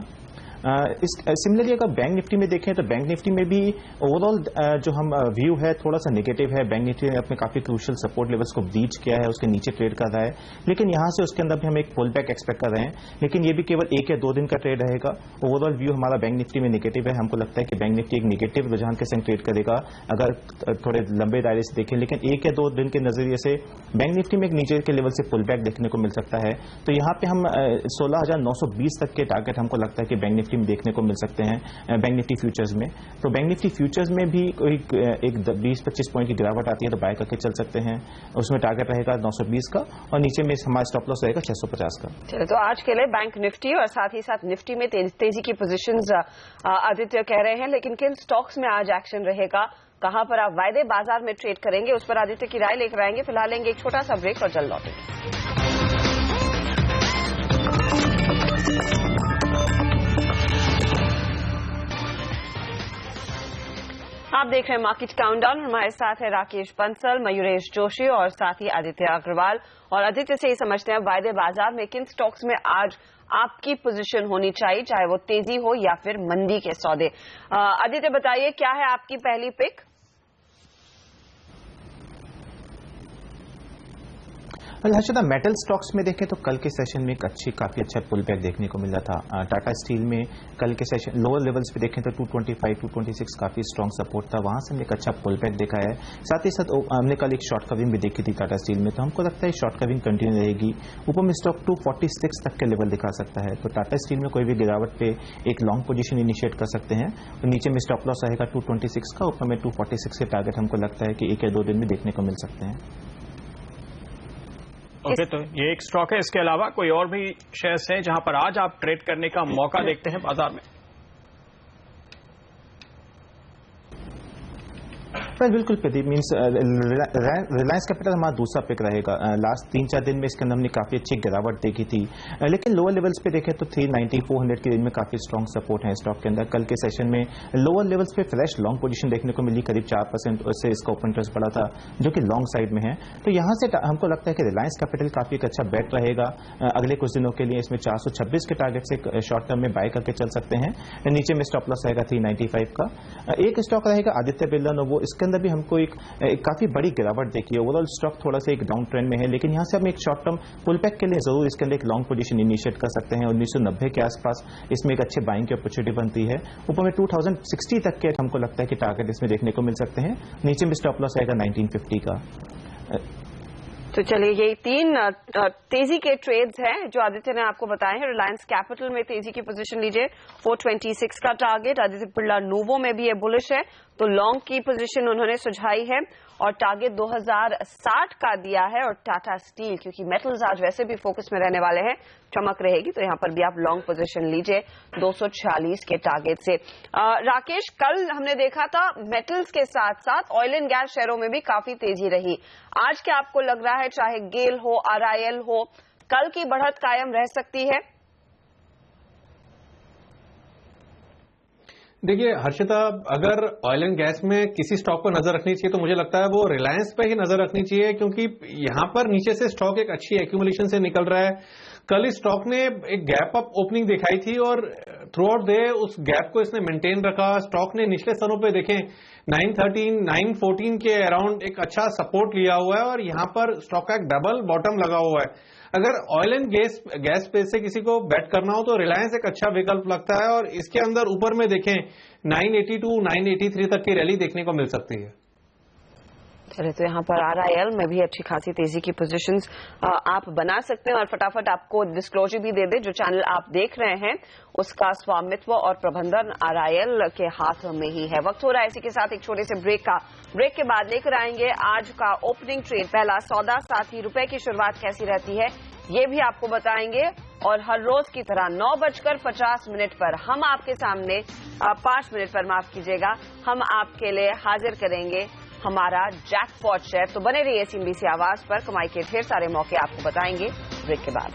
सिमिलरली अगर बैंक निफ्टी में देखें तो बैंक निफ्टी में भी ओवरऑल जो हम व्यू है थोड़ा सा नेगेटिव है। बैंक निफ्टी ने अपने काफी क्रूशियल सपोर्ट लेवल्स को ब्रीच किया है, उसके नीचे ट्रेड कर रहा है, लेकिन यहां से उसके अंदर भी हम एक पुल बैक एक्सपेक्ट कर रहे हैं, लेकिन ये भी केवल 1 या 2 दिन का ट्रेड रहेगा। ओवरऑल व्यू हमारा बैंक निफ्टी में नेगेटिव है। हमको लगता है कि बैंक निफ्टी एक नेगेटिव रुझान के संग ट्रेड करेगा अगर थोड़े लंबे दायरे से देखें, लेकिन 1 या 2 दिन के नजरिए से बैंक निफ्टी में एक नीचे के लेवल से पुल बैक देखने को मिल सकता है। तो यहाँ पे हम 16,920 तक के टारगेट हमको लगता है कि बैंक निफ्टी में देखने को मिल सकते हैं बैंक निफ्टी फ्यूचर्स में। तो बैंक निफ्टी फ्यूचर्स में भी कोई एक 20-25 पॉइंट की गिरावट आती है तो बाय करके चल सकते हैं। उसमें टारगेट रहेगा 920 का, और नीचे में हमारा स्टॉप लॉस रहेगा 650 का। चलो, तो आज के लिए बैंक निफ्टी और साथ ही साथ निफ्टी में तेजी की पोजीशंस आदित्य कह रहे हैं, लेकिन किन स्टॉक्स में आज एक्शन रहेगा कहां पर आप वायदे बाजार में ट्रेड करेंगे, उस पर आदित्य की राय लेकर आएंगे। फिलहाल लेंगे एक छोटा सा ब्रेक और जल्द लौटेंगे। आप देख रहे हैं मार्केट काउंटडाउन। हमारे साथ है राकेश बंसल, मयूरेश जोशी और साथ ही आदित्य अग्रवाल। और आदित्य से ही समझते हैं वायदे बाजार में किन स्टॉक्स में आज आपकी पोजीशन होनी चाहिए, चाहे वो तेजी हो या फिर मंदी के सौदे। आदित्य बताइए, क्या है आपकी पहली पिक? हर्षदा, मेटल स्टॉक्स में देखें तो कल के सेशन में एक काफी अच्छा पुल बैक देखने को मिला था। टाटा स्टील में कल के सेशन लोअर लेवल्स पे देखें तो 225, 226 काफी स्ट्रॉन्ग सपोर्ट था, वहां से हमने एक अच्छा पुल बैक देखा है। साथ ही साथ हमने कल एक शॉर्ट कविंग भी देखी थी टाटा स्टील में, तो हमको लगता है शॉर्ट कविंग कंटिन्यू रहेगी। ऊपर में स्टॉक 246 तक के लेवल दिखा सकता है, तो टाटा स्टील में कोई भी गिरावट पे एक लॉन्ग पोजीशन इनिशिएट कर सकते हैं। तो नीचे में स्टॉप लॉस आएगा 226 का, ऊपर में 246 के टारगेट हमको लगता है कि 1 या 2 दिन में देखने को मिल सकते हैं। ओके, तो ये एक स्टॉक है। इसके अलावा कोई और भी शेयर्स हैं जहां पर आज आप ट्रेड करने का मौका देखते हैं बाजार में? बिल्कुल प्रदीप, मींस रिलायंस कैपिटल हमारा दूसरा पिक रहेगा। लास्ट 3-4 दिन में इसके अंदर हमने काफी अच्छी गिरावट देखी थी, लेकिन लोअर लेवल्स पे देखें तो 390, 400 की रेंज में काफी स्ट्रॉन्ग सपोर्ट है स्टॉक के अंदर। कल के सेशन में लोअर लेवल्स पे फ्रेश लॉन्ग पोजीशन देखने को मिली, करीब 4% से इसका ओपन इंटरेस्ट बढ़ा था, जो कि लॉन्ग साइड में है। तो यहां से हमको लगता है कि रिलायंस कैपिटल काफी एक अच्छा बेट रहेगा अगले कुछ दिनों के लिए। इसमें 426 के टारगेट से शॉर्ट टर्म में बाय करके चल सकते हैं। नीचे में स्टॉप लॉस रहेगा 395 का। एक स्टॉक रहेगा आदित्य बिरला नोवो, इसके अंदर भी हमको एक काफी बड़ी गिरावट देखी है। ओवरऑल स्टॉक थोड़ा सा एक डाउन ट्रेंड में है, लेकिन यहां से हम एक शॉर्ट टर्म पुल बैक के लिए जरूर इसके अंदर एक लॉन्ग पोजीशन इनिशिएट कर सकते हैं। 1990 के आसपास इसमें एक अच्छे बाइंग की अपॉर्चुनिटी बनती है। ऊपर में 2060 तक के हमको लगता है कि टारगेट इसमें देखने को मिल सकते हैं। नीचे में स्टॉप लॉस आएगा 1950 का। तो चलिए, ये 3 तेजी के ट्रेड्स हैं जो आदित्य ने आपको बताए हैं। रिलायंस कैपिटल में तेजी की पोजीशन लीजिए, 426 का टारगेट। आदित्य बिरला नोवो में भी ये बुलिश है, तो लॉन्ग की पोजीशन उन्होंने सुझाई है और टारगेट 2060 का दिया है। और टाटा स्टील, क्योंकि मेटल्स आज वैसे भी फोकस में रहने वाले हैं, चमक रहेगी, तो यहां पर भी आप लॉन्ग पोजीशन लीजिए 246 के टारगेट से। राकेश, कल हमने देखा था मेटल्स के साथ साथ ऑयल एंड गैस शेयरों में भी काफी तेजी रही। आज क्या आपको लग रहा है, चाहे गेल हो, आरआईएल हो, कल की बढ़त कायम रह सकती है? देखिए हर्षिता, अगर ऑयल एंड गैस में किसी स्टॉक पर नजर रखनी चाहिए तो मुझे लगता है वो रिलायंस पे ही नजर रखनी चाहिए, क्योंकि यहां पर नीचे से स्टॉक एक अच्छी एक्यूमुलेशन से निकल रहा है। कल इस स्टॉक ने एक गैप अप ओपनिंग दिखाई थी और थ्रू आउट डे उस गैप को इसने मेंटेन रखा। स्टॉक ने निचले स्तरों पे देखें 913, 914 के अराउंड एक अच्छा सपोर्ट लिया हुआ है और यहां पर स्टॉक का एक डबल बॉटम लगा हुआ है। अगर ऑयल एंड गैस पे से किसी को बेट करना हो तो रिलायंस एक अच्छा विकल्प लगता है और इसके अंदर ऊपर में देखें 982, 983 तक की रैली देखने को मिल सकती है। चलिए, तो यहाँ पर आरआईएल में भी अच्छी खासी तेजी की पोजीशंस आप बना सकते हैं। और फटाफट आपको डिस्क्लोजर भी दे दे, जो चैनल आप देख रहे हैं उसका स्वामित्व और प्रबंधन आरआईएल के हाथ में ही है। वक्त हो रहा है इसी के साथ एक छोटे से ब्रेक का। ब्रेक के बाद लेकर आएंगे आज का ओपनिंग ट्रेड, पहला सौदा, साथ ही रुपए की शुरुआत कैसी रहती है ये भी आपको बताएंगे। और हर रोज की तरह 9:50 पर हम आपके सामने 5 मिनट पर, माफ कीजिएगा, हम आपके लिए हाजिर करेंगे हमारा जैकपॉट शेयर। तो बने रहिए सीएनबीसी आवाज पर, कमाई के ढेर सारे मौके आपको बताएंगे ब्रेक के बाद।